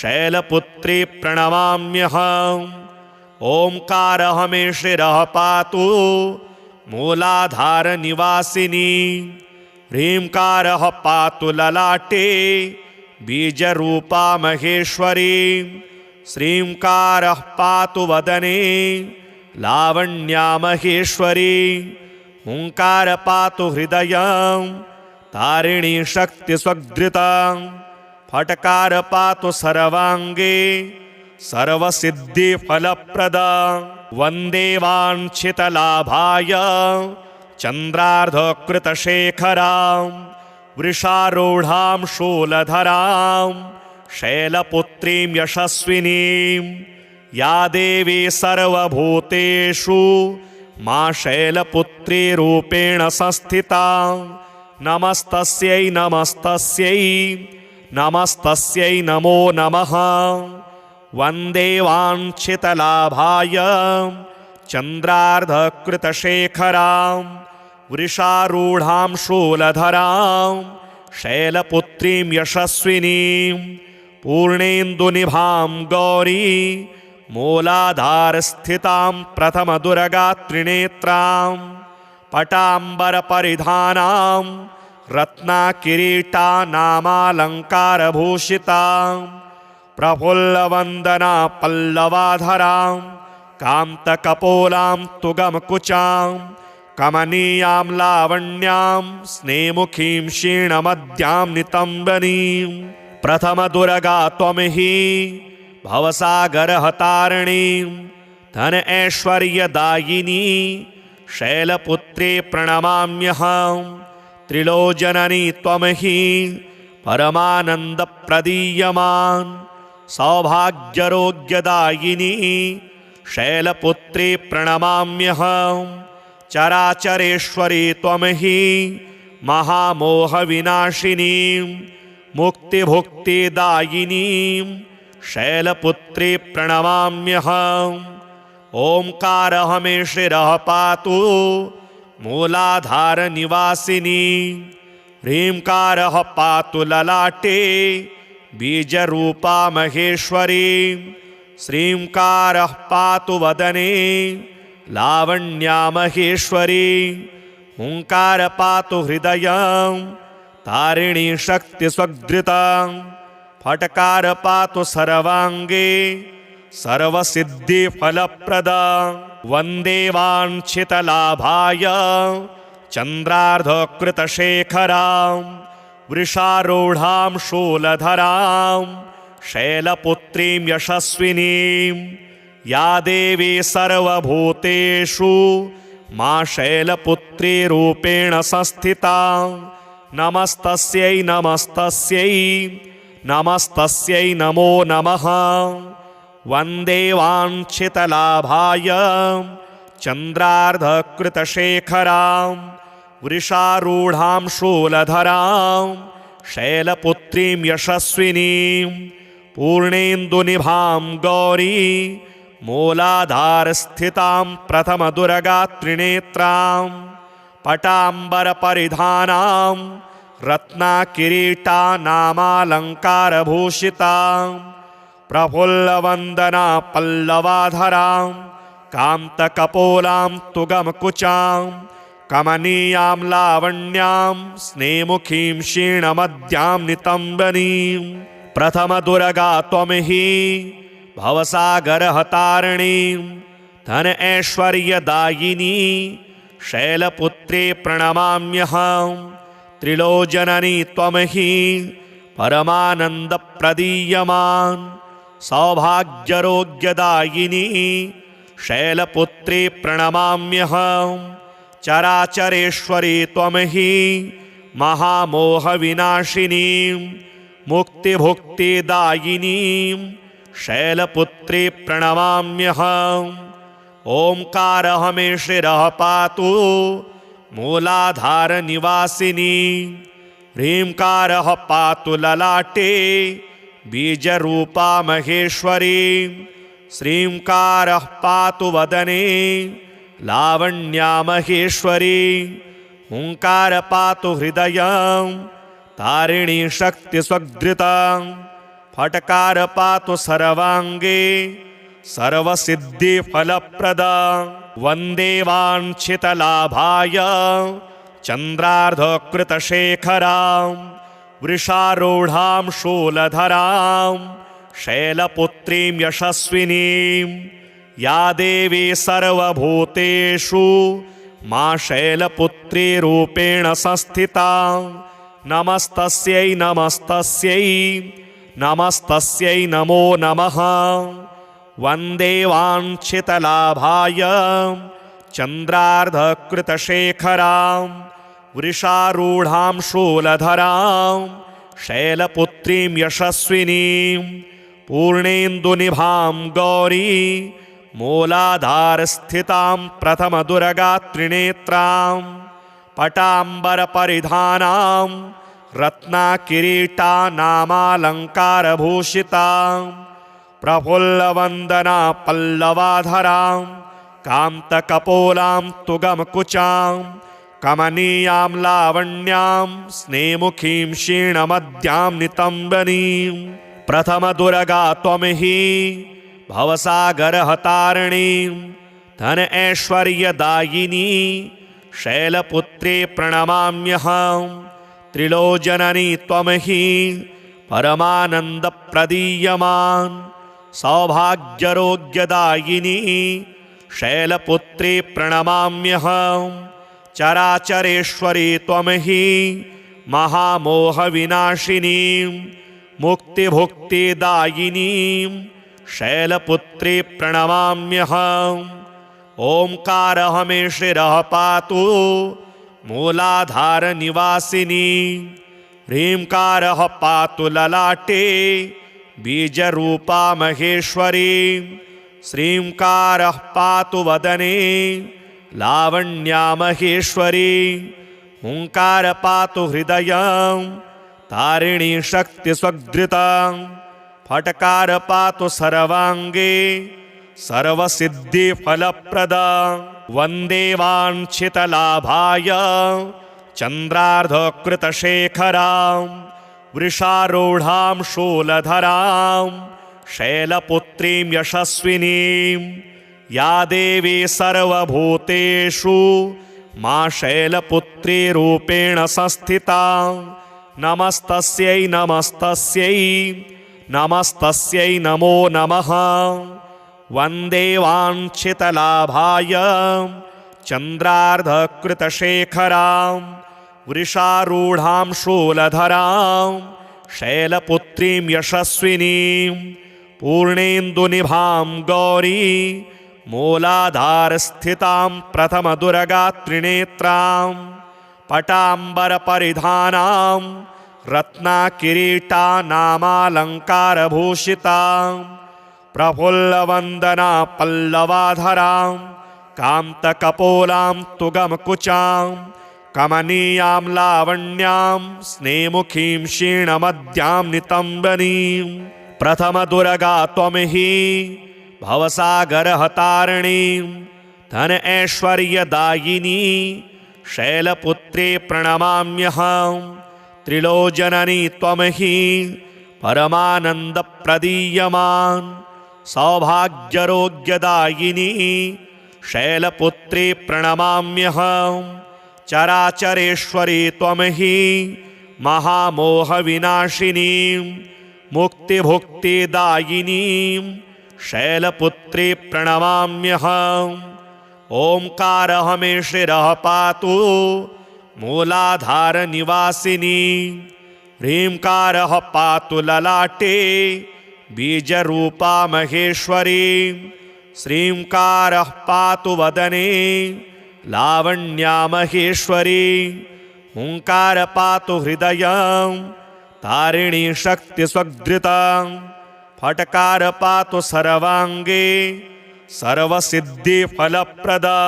S1: शैलपुत्रे प्रणमाम्यहम् ओंकारः मे शिरः पातु मूलाधारनिवासिनी ह्रींकारः पातु ललाटे बीजरूपा महेश्वरी श्रींकारः पातु वदने लावण्या महेश्वरी हुंकार पातु हृदयं तारिणी शक्तिस्वग्धृतं फटकार पातु सर्वांगे सर्वसिद्धिफलप्रदा वन्दे वाञ्छितलाभाय चन्द्रार्धकृतशेखरां वृषारूढां शूलधरां शैलपुत्रीं यशस्विनीं या देवी सर्वभूतेषु मा शैलपुत्री रूपेण संस्थिता नमस्तस्यै नमस्तस्यै नमस्तस्यै नमो नमः वन्दे वाञ्छितलाभाय चन्द्रार्धकृतशेखरां वृषारूढां शूलधरां शैलपुत्रीं यशस्विनीं पूर्णेन्दुनिभां गौरी मूलाधारस्थितां प्रथमदुर्गा त्रिनेत्रां पटाम्बरपरिधानां रत्नाकिरीटानामालङ्कारभूषितां प्रफुल्लवन्दना पल्लवाधरां कान्तकपोलां तुगमकुचां कमनीयां लावण्यां स्नेमुखीं क्षीणमद्यां नितम्बनीं प्रथमदुर्गा त्वं हि भवसागरहतारिणीं धन ऐश्वर्यदायिनी शैलपुत्रे प्रणमाम्यहं त्रिलोचननी त्वं हि परमानन्दप्रदीयमान् सौभाग्यरोग्यदायिनी शैलपुत्रे प्रणमाम्यहं चराचरेश्वरी त्वं हि महामोहविनाशिनी मुक्तिभुक्तिदायिनी शैलपुत्रे प्रणमाम्यहम् ओंकारः मे शिरः पातु मूलाधारनिवासिनी ह्रींकारः पातु ललाटे बीजरूपा महेश्वरी श्रींकारः पातु वदने लावण्या महेश्वरी हुंकार पातु हृदयं तारिणी शक्तिस्वग्धृतं फटकार पातु सर्वांगे सर्वसिद्धिफलप्रदा वन्दे वाञ्छितलाभाय चन्द्रार्धकृतशेखरां वृषारूढां शूलधरां शैलपुत्रीं यशस्विनीं या देवी सर्वभूतेषु मा शैलपुत्री रूपेण संस्थिता नमस्तस्यै नमस्तस्यै नमस्तस्यै नमो नमः वन्दे वाञ्छितलाभाय चन्द्रार्धकृतशेखरां वृषारूढां शूलधरां शैलपुत्रीं यशस्विनीं पूर्णेन्दुनिभां गौरी मूलाधारस्थितां प्रथमदुर्गा त्रिनेत्रां पटाम्बरपरिधानां रत्नाकिरीटानामालङ्कारभूषितां प्रफुल्लवन्दना पल्लवाधरां कान्तकपोलां तुगमकुचां कमनीयां लावण्यां स्नेमुखीं क्षीणमद्यां नितम्बनीं प्रथमदुर्गा त्वं हि भवसागरहतारिणीं धन ऐश्वर्यदायिनी शैलपुत्रे प्रणमाम्यहं त्रिलोचननी त्वं हि परमानन्दप्रदीयमान् सौभाग्यरोग्यदायिनी शैलपुत्री प्रणमाम्यहं चराचरेश्वरी त्वं हि महामोहविनाशिनी मुक्तिभुक्तिदायिनीं शैलपुत्री प्रणमाम्यहम् ओंकारः मे शिरः पातु मूलाधारनिवासिनी ह्रींकारः पातु ललाटे बीजरूपा महेश्वरी श्रींकारः पातु वदने लावण्या महेश्वरी हुंकार पातु हृदयं तारिणी शक्तिस्वग्धृता फटकार पातु सर्वांगे सर्वसिद्धिफलप्रदा वन्दे वाञ्छितलाभाय चन्द्रार्धकृतशेखरां वृषारूढां शूलधरां शैलपुत्रीं यशस्विनीं या देवी सर्वभूतेषु मा शैलपुत्री रूपेण संस्थिता नमस्तस्यै नमस्तस्यै नमस्तस्यै नमो नमः वन्दे वाञ्छितलाभाय चन्द्रार्धकृतशेखरां वृषारूढां शूलधरां शैलपुत्रीं यशस्विनीं पूर्णेन्दुनिभां गौरी मूलाधारस्थितां प्रथमदुर्गात्रिनेत्रां पटाम्बरपरिधानां रत्नाकिरीटानामालङ्कारभूषितां प्रफुल्लवन्दना पल्लवाधरां कान्तकपोलां तुगमकुचां कमनीयां लावण्यां स्नेमुखीं क्षीणमद्यां नितम्बनीं प्रथमदुर्गा त्वं हि भवसागरहतारिणीं धन ऐश्वर्यदायिनी शैलपुत्री प्रणमाम्यहं त्रिलोचननी त्वं हि परमानन्दप्रदीयमान् सौभाग्यरोग्यदायिनी शैलपुत्री प्रणमाम्यहं चराचरेश्वरी त्वं हि महामोहविनाशिनीं मुक्तिभुक्तिदायिनीं शैलपुत्री प्रणमाम्यहम् ओंकारः मे शिरः पातु मूलाधारनिवासिनी ह्रींकारः पातु ललाटे बीजरूपा महेश्वरी श्रींकारः पातु वदने लावण्या महेश्वरी हुंकार पातु हृदयं तारिणी शक्तिस्वग्धृता फटकार पातु सर्वांगे सर्वसिद्धिफलप्रदा वन्दे वाञ्छितलाभाय चन्द्रार्धकृतशेखरां वृषारूढां शूलधरां शैलपुत्रीं यशस्विनीं या देवी सर्वभूतेषु मा शैलपुत्री रूपेण संस्थिता नमस्तस्यै नमस्तस्यै नमस्तस्यै नमो नमः वन्दे वाञ्छितलाभाय चन्द्रार्धकृतशेखरां वृषारूढां शूलधरां शैलपुत्रीं यशस्विनीं पूर्णेन्दुनिभां गौरी मूलाधारस्थितां प्रथमदुर्गात्रिनेत्रां पटाम्बरपरिधानां रत्नाकिरीटानामालङ्कारभूषितां प्रफुल्लवन्दना पल्लवाधरां कान्तकपोलां तुगमकुचां कमनीयां लावण्यां स्नेमुखीं क्षीणमद्यां नितम्बनीं प्रथमदुर्गा त्वं हि भवसागरहतारिणीं धन ऐश्वर्यदायिनी शैलपुत्री प्रणमाम्यहं त्रिलोचननी त्वं हि परमानन्दप्रदीयमान् सौभाग्यरोग्यदायिनी शैलपुत्री प्रणमाम्यहं चराचरेश्वरी त्वं हि महामोहविनाशिनीं मुक्तिभुक्तिदायिनीं शैलपुत्री प्रणमाम्यहम् ओंकारः मे शिरः पातु मूलाधारनिवासिनी ह्रीङ्कारः पातु ललाटे बीजरूपा महेश्वरी श्रीङ्कारः पातु वदने लावण्या महेश्वरी हुङ्कार पातु हृदयं तारिणी शक्तिस्वग्धृता फट्कार पातु सर्वाङ्गे सर्वसिद्धिफलप्रदा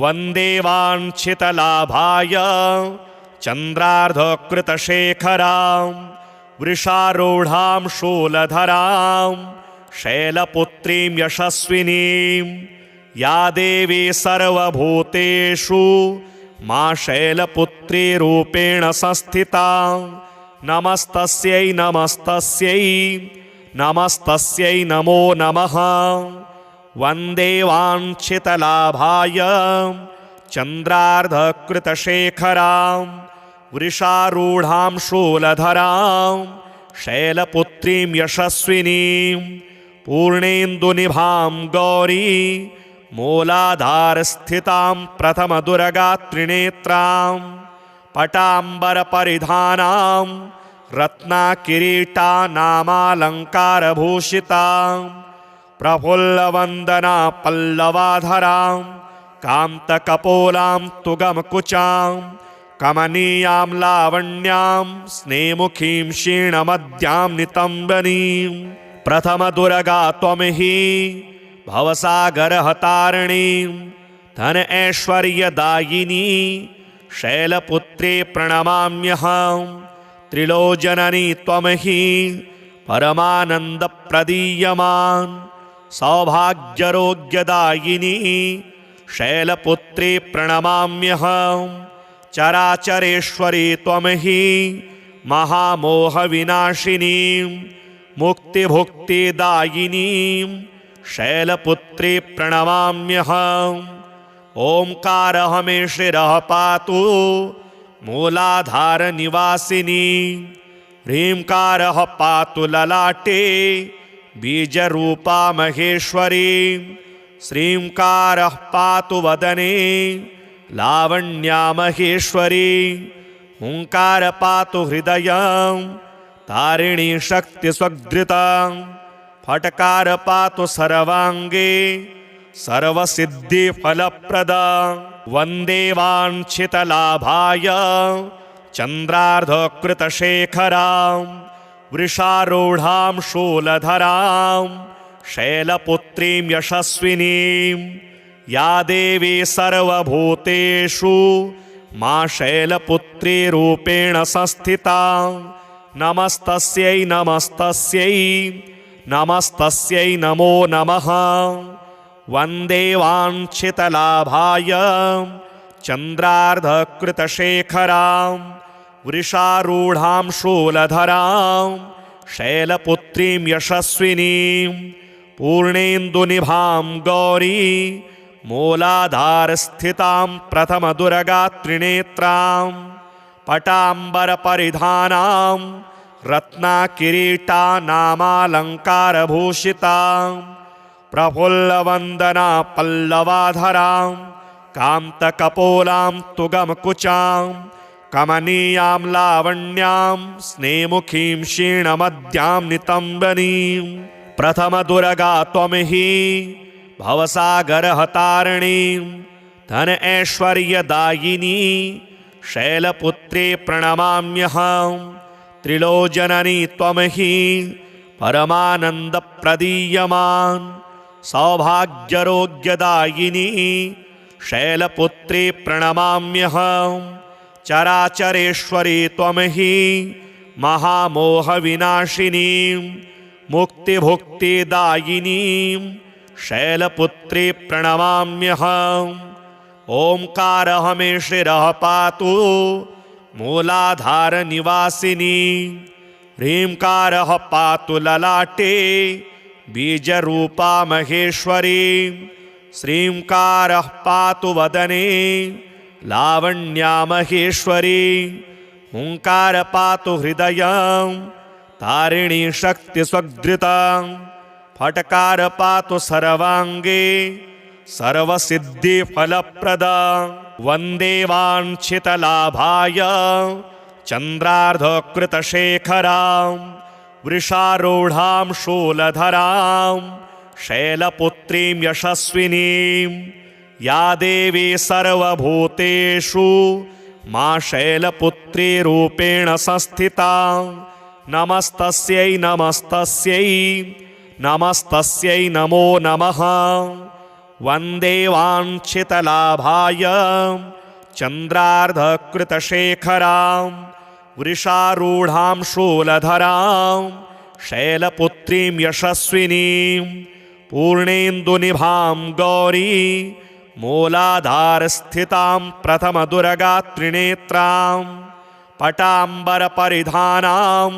S1: वन्दे वाञ्छितलाभाय चन्द्रार्धकृतशेखरां वृषारूढां शूलधरां शैलपुत्रीं यशस्विनीं या देवी सर्वभूतेषु मा शैलपुत्री रूपेण संस्थिता नमस्तस्यै नमस्तस्यै नमस्तस्यै नमो नमः वन्दे वाञ्छितलाभाय चन्द्रार्धकृतशेखरां वृषारूढां शूलधरां शैलपुत्रीं यशस्विनीं पूर्णेन्दुनिभां गौरी मूलाधारस्थितां प्रथमदुर्गात्रिनेत्रां पटाम्बरपरिधानां रत्नाकिरीटानामालङ्कारभूषितां प्रफुल्लवन्दना पल्लवाधरां कान्तकपोलां तुगमकुचां कमनीयां लावण्यां स्नेमुखीं क्षीणमद्यां नितम्बनीं प्रथमदुर्गा त्वमहि भवसागरहतारिणीं धन ऐश्वर्यदायिनी शैलपुत्रे प्रणमाम्यहं त्रिलोचननी त्वमहि परमानन्दप्रदीयमान् सौभाग्यरोग्यदायिनी शैलपुत्रे प्रणमाम्यहं चराचरेश्वरी त्वमहि महामोहविनाशिनीं मुक्तिभुक्तिदायिनीं शैलपुत्रे प्रणमाम्यहम् ओंकारः मे शिरः पातु मूलाधारनिवासिनी ह्रीङ्कारः पातु ललाटे बीजरूपा महेश्वरी श्रीङ्कारः पातु वदने लावण्या महेश्वरी हुङ्कार पातु हृदयं तारिणी शक्तिस्वग्धृता फट्कार पातु सर्वाङ्गे सर्वसिद्धिफलप्रदा वन्दे वाञ्छितलाभाय चन्द्रार्धकृतशेखरां वृषारूढां शूलधरां शैलपुत्रीं यशस्विनीं या देवी सर्वभूतेषु मा शैलपुत्री रूपेण संस्थिता नमस्तस्यै नमस्तस्यै नमस्तस्यै नमो नमः वन्दे वाञ्छितलाभाय चन्द्रार्धकृतशेखरां वृषारूढां शूलधरां शैलपुत्रीं यशस्विनीं पूर्णेन्दुनिभां गौरी मूलाधारस्थितां प्रथमदुर्गात्रिनेत्रां पटाम्बरपरिधानां रत्नाकिरीटानामालङ्कारभूषितां प्रफुल्लवन्दना पल्लवाधरां कान्तकपोलां तुगमकुचां कमनीयां लावण्यां स्नेमुखीं क्षीणमद्यां नितम्बनीं प्रथमदुर्गा त्वमहि भवसागरहतारिणीं धन ऐश्वर्यदायिनी शैलपुत्रे प्रणमाम्यहं त्रिलोचननी त्वमहि परमानन्दप्रदीयमान् सौभाग्यरोग्यदायिनी शैलपुत्रे प्रणमाम्यहं चराचरेश्वरी त्वमहि महामोहविनाशिनीं मुक्तिभुक्तिदायिनीं शैलपुत्रे प्रणमाम्यहम् ओंकारः मे शिरः पातु मूलाधारनिवासिनी ह्रीङ्कारः पातु ललाटे बीजरूपा महेश्वरी श्रीङ्कारः पातु वदने लावण्या महेश्वरी हुङ्कार पातु हृदयं तारिणी शक्तिस्वग्धृता फट्कार पातु सर्वाङ्गे सर्वसिद्धिफलप्रदा वन्दे वाञ्छितलाभाय चन्द्रार्धकृतशेखरां वृषारूढां शूलधरां शैलपुत्रीं यशस्विनीं या देवी सर्वभूतेषु मा शैलपुत्री रूपेण संस्थिता नमस्तस्यै नमस्तस्यै नमस्तस्यै नमो नमः। वन्दे वाञ्छितलाभाय चन्द्रार्धकृतशेखरां वृषारूढां शूलधरां शैलपुत्रीं यशस्विनीं पूर्णेन्दुनिभां गौरी मूलाधारस्थितां प्रथमदुर्गात्रिनेत्रां पटाम्बरपरिधानां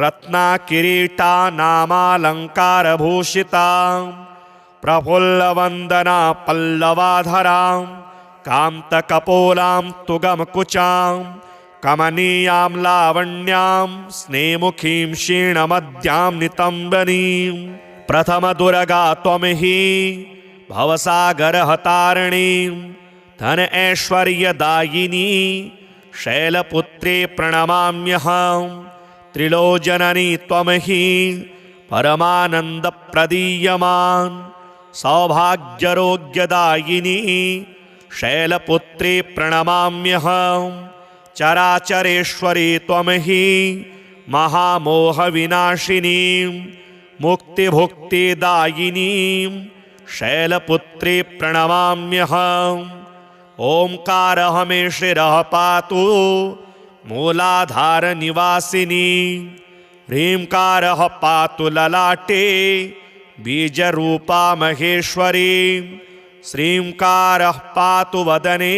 S1: रत्नकिरीटानामालङ्कारभूषितां प्रफुल्लवन्दना पल्लवाधरां कान्तकपोलां तुगमकुचां कमनीयां लावण्यां स्नेमुखीं क्षीणमद्यां नितम्बनीं प्रथमदुर्गा त्वं हि भवसागरहतारिणीं धन ऐश्वर्यदायिनी शैलपुत्रे प्रणमाम्यहं त्रिलोचननी त्वं हि परमानन्दप्रदीयमान् सौभाग्यरोग्यदायिनी शैलपुत्रे प्रणमाम्यहं चराचरेश्वरी त्वं हि महामोहविनाशिनीं मुक्तिभुक्तिदायिनीं शैलपुत्रे प्रणमाम्यहम्। ओंकारः मे शिरः पातु मूलाधारनिवासिनी ह्रींकारः पातु ललाटे बीजरूपा महेश्वरी श्रींकारः पातु वदने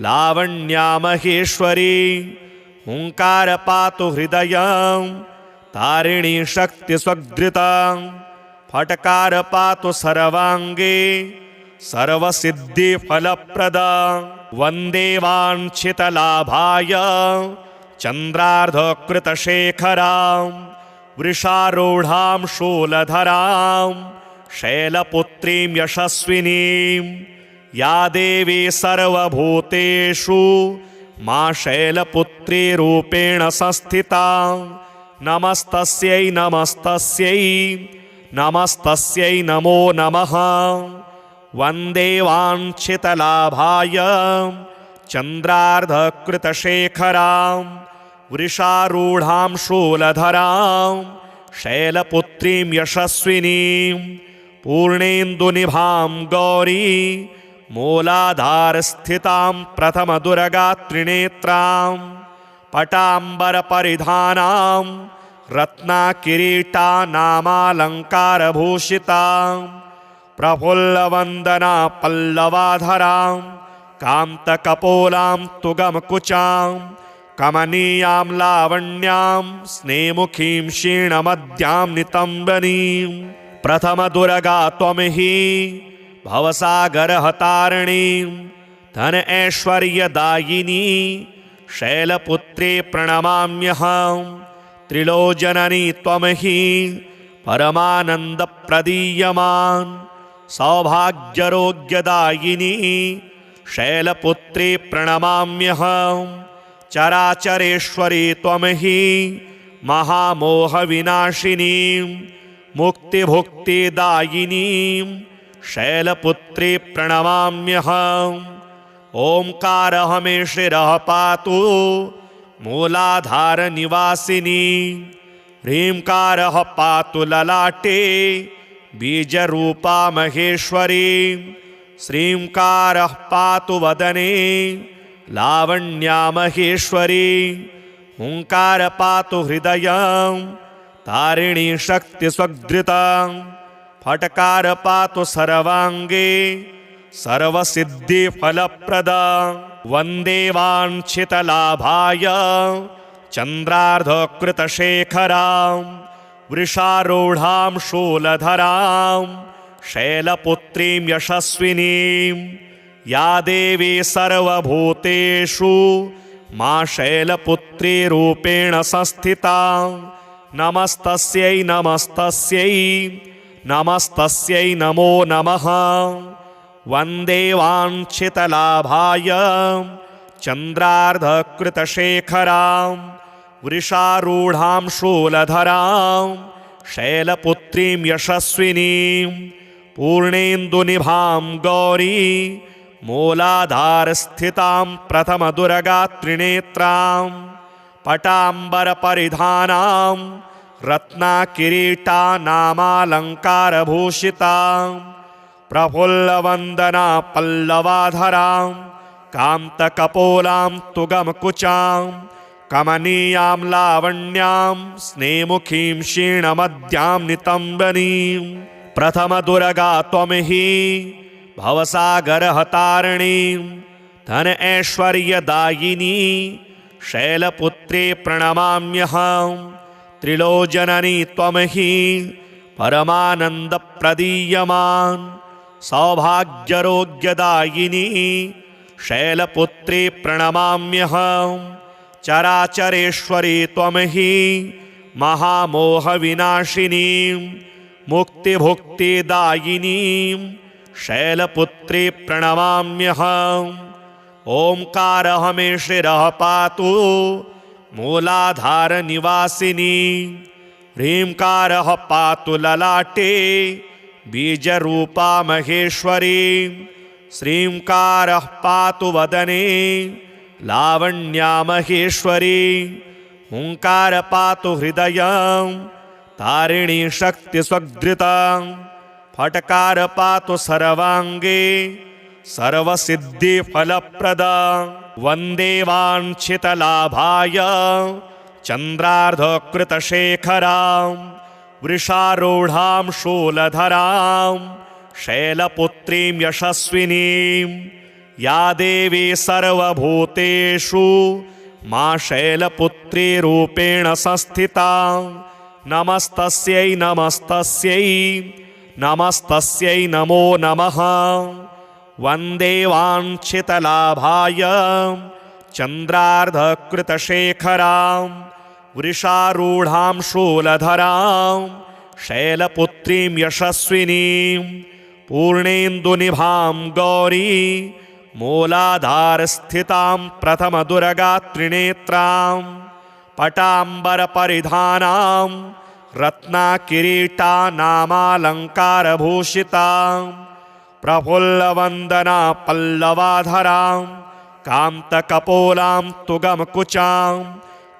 S1: लावण्या महेश्वरी हुंकार पातु हृदयं तारिणी शक्तिस्वग्धृतं फटकार पातु सर्वांगे सर्वसिद्धिफलप्रदा। वन्दे वाञ्छितलाभाय चन्द्रार्धकृतशेखरां वृषारूढां शूलधरां शैलपुत्रीं यशस्विनीं या देवी सर्वभूतेषु मा शैलपुत्री रूपेण संस्थिता नमस्तस्यै नमस्तस्यै नमस्तस्यै नमो नमः। वन्दे वाञ्छितलाभाय चन्द्रार्धकृतशेखरां वृषारूढां शूलधरां शैलपुत्रीं यशस्विनीं पूर्णेन्दुनिभां गौरी मूलाधारस्थितां प्रथमदुर्गात्रिनेत्रां पटाम्बरपरिधानां रत्नकिरीटानामालङ्कारभूषितां प्रफुल्लवन्दना पल्लवाधरां कान्तकपोलां तुगमकुचां कमनीयां लावण्यां स्नेमुखीं क्षीणमद्यां नितम्बनीं प्रथमदुर्गा त्वं हि भवसागरहतारिणीं धन ऐश्वर्यदायिनी शैलपुत्रे प्रणमाम्यहं त्रिलोचननी त्वं हि परमानन्दप्रदीयमान् सौभाग्यरोग्यदायिनी शैलपुत्रे प्रणमाम्यहं चराचरेश्वरी त्वं हि महामोहविनाशिनीं मुक्तिभुक्तिदायिनीं शैलपुत्रे प्रणमाम्यहम्। ओंकारः मे शिरः पातु मूलाधारनिवासिनी ह्रींकारः पातु ललाटे बीजरूपा महेश्वरी श्रींकारः पातु वदने लावण्या महेश्वरी हुंकार पातु हृदयं तारिणी शक्तिस्वग्धृतं फटकार पातु सर्वांगे सर्वसिद्धिफलप्रदा। वन्दे वाञ्छितलाभाय चन्द्रार्धकृतशेखरां वृषारूढां शूलधरां शैलपुत्रीं यशस्विनीं या देवी सर्वभूतेषु मा शैलपुत्री रूपेण संस्थिता नमस्तस्यै नमस्तस्यै नमस्तस्यै नमो नमः। वन्दे वाञ्छितलाभाय चन्द्रार्धकृतशेखरां वृषारूढां शूलधरां शैलपुत्रीं यशस्विनीं पूर्णेन्दुनिभां गौरी मूलाधारस्थितां प्रथमदुर्गात्रिनेत्रां पटाम्बरपरिधानां रत्नाकिरीटानामालङ्कारभूषितां प्रफुल्लवन्दना पल्लवाधरां कान्तकपोलां तुगमकुचां कमनीयां लावण्यां स्नेमुखीं क्षीणमद्यां नितम्बनीं प्रथमदुर्गा त्वमहि भवसागरहतारिणीं धन ऐश्वर्यदायिनी शैलपुत्रे प्रणमाम्यहं त्रिलोचननी त्वमहि परमानन्दप्रदीयमान् सौभाग्यरोग्यदायिनी शैलपुत्रे प्रणमाम्यहं चराचरेश्वरी त्वमहि महामोहविनाशिनीं मुक्तिभुक्तिदायिनीं शैलपुत्रे प्रणमाम्यहम् ओंकारः मे शिरः पातु मूलाधारनिवासिनी ह्रींकारः पातु ललाटे बीजरूपा महेश्वरी श्रींकारः पातु वदने लावण्या महेश्वरी हुंकार पातु हृदयं तारिणी शक्तिस्वग्धृतं फटकार पातु सर्वांगे सर्वसिद्धिफलप्रदा वन्दे वाञ्छितलाभाय चन्द्रार्धकृतशेखरां वृषारूढां शूलधरां शैलपुत्रीं यशस्विनीं या देवी सर्वभूतेषु मा शैलपुत्री रूपेण संस्थिता नमस्तस्यै नमस्तस्यै नमस्तस्यै नमो नमः वन्दे वाञ्छितलाभाय चन्द्रार्धकृतशेखरां वृषारूढां शूलधरां शैलपुत्रीं यशस्विनीं पूर्णेन्दुनिभां गौरी मूलाधारस्थितां प्रथमदुर्गात्रिनेत्रां पटाम्बरपरिधानां रत्नाकिरीटानामालङ्कारभूषितां प्रफुल्लवन्दना पल्लवाधरां कान्तकपोलां तुगमकुचां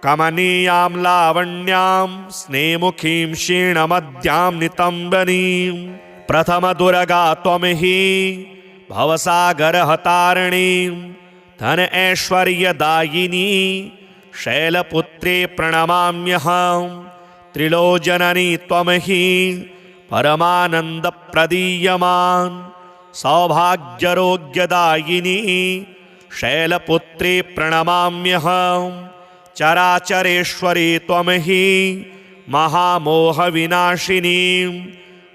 S1: कमनीयां लावण्यां स्नेमुखीं क्षीणमद्यां नितम्बनीं प्रथमदुर्गा त्वमहि भवसागरहतारिणीं धन ऐश्वर्यदायिनी शैलपुत्रे प्रणमाम्यहं त्रिलोचननी त्वमहि परमानन्दप्रदीयमान् सौभाग्यरोग्यदायिनी शैलपुत्रे प्रणमाम्यहं चराचरेश्वरी त्वमहि महामोहविनाशिनीं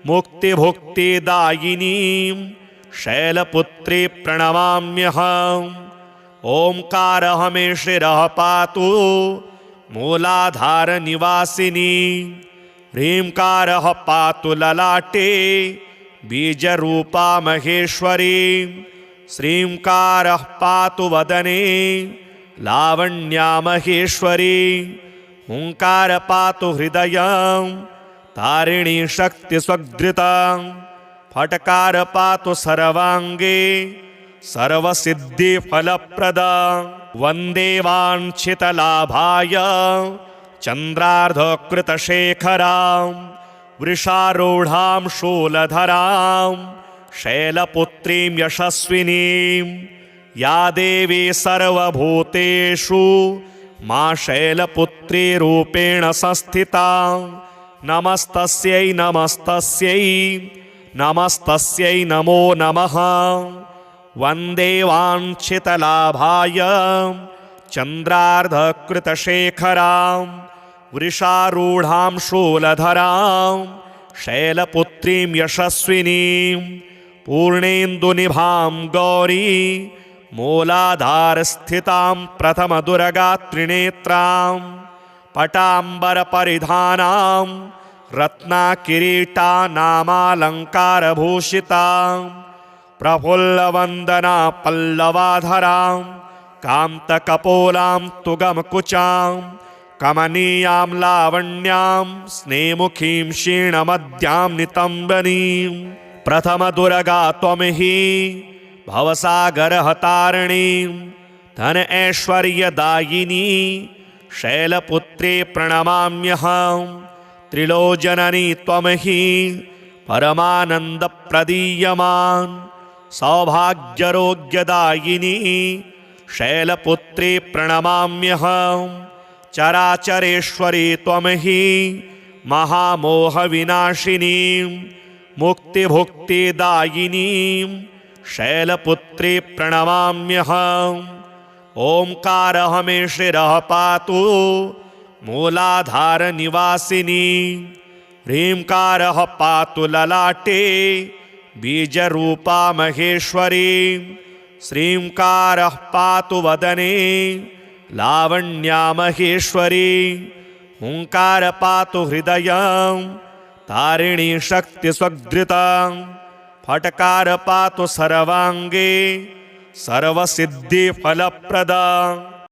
S1: मुक्तिभुक्तिदायिनीं शैलपुत्रे प्रणमाम्यहम् ओंकारः मे शिरः पातु मूलाधारनिवासिनी ह्रींकारः पातु ललाटे बीजरूपा महेश्वरी श्रींकारः पातु वदने लावण्या महेश्वरी हुंकार पातु हृदयं तारिणी शक्तिस्वग्धृतं फटकार पातु सर्वांगे सर्वसिद्धिफलप्रदा वन्दे वाञ्छितलाभाय चन्द्रार्धकृतशेखरां वृषारूढां शूलधरां शैलपुत्रीं यशस्विनीं या देवी सर्वभूतेषु मा शैलपुत्री रूपेण संस्थिता नमस्तस्यै नमस्तस्यै नमस्तस्यै नमो नमः वन्दे वाञ्छितलाभाय चन्द्रार्धकृतशेखरां वृषारूढां शूलधरां शैलपुत्रीं यशस्विनीं पूर्णेन्दुनिभां गौरी मूलाधारस्थितां प्रथमदुर्गात्रिनेत्रां पटाम्बरपरिधानां रत्नाकिरीटानामालङ्कारभूषितां प्रफुल्लवन्दना पल्लवाधरां कान्तकपोलां तुगमकुचां कमनीयां लावण्यां स्नेमुखीं क्षीणमद्यां नितम्बनीं प्रथमदुर्गा त्वं हि भवसागरहतारिणीं धन ऐश्वर्यदायिनी शैलपुत्रे प्रणमाम्यहं त्रिलोचननी त्वं हि परमानन्दप्रदीयमान् सौभाग्यरोग्यदायिनी शैलपुत्रे प्रणमाम्यहं चराचरेश्वरी त्वं हि महामोहविनाशिनी मुक्तिभुक्तिदायिनीं शैलपुत्रे प्रणमाम्यहम् ओंकारः मे शिरः पातु मूलाधारनिवासिनी ह्रींकारः पातु ललाटे बीजरूपा महेश्वरी श्रींकारः पातु वदने लावण्या महेश्वरी हुंकार पातु हृदयं तारिणी शक्तिस्वधृतं फटकार पातु सर्वांगे सर्वसिद्धिफलप्रदम्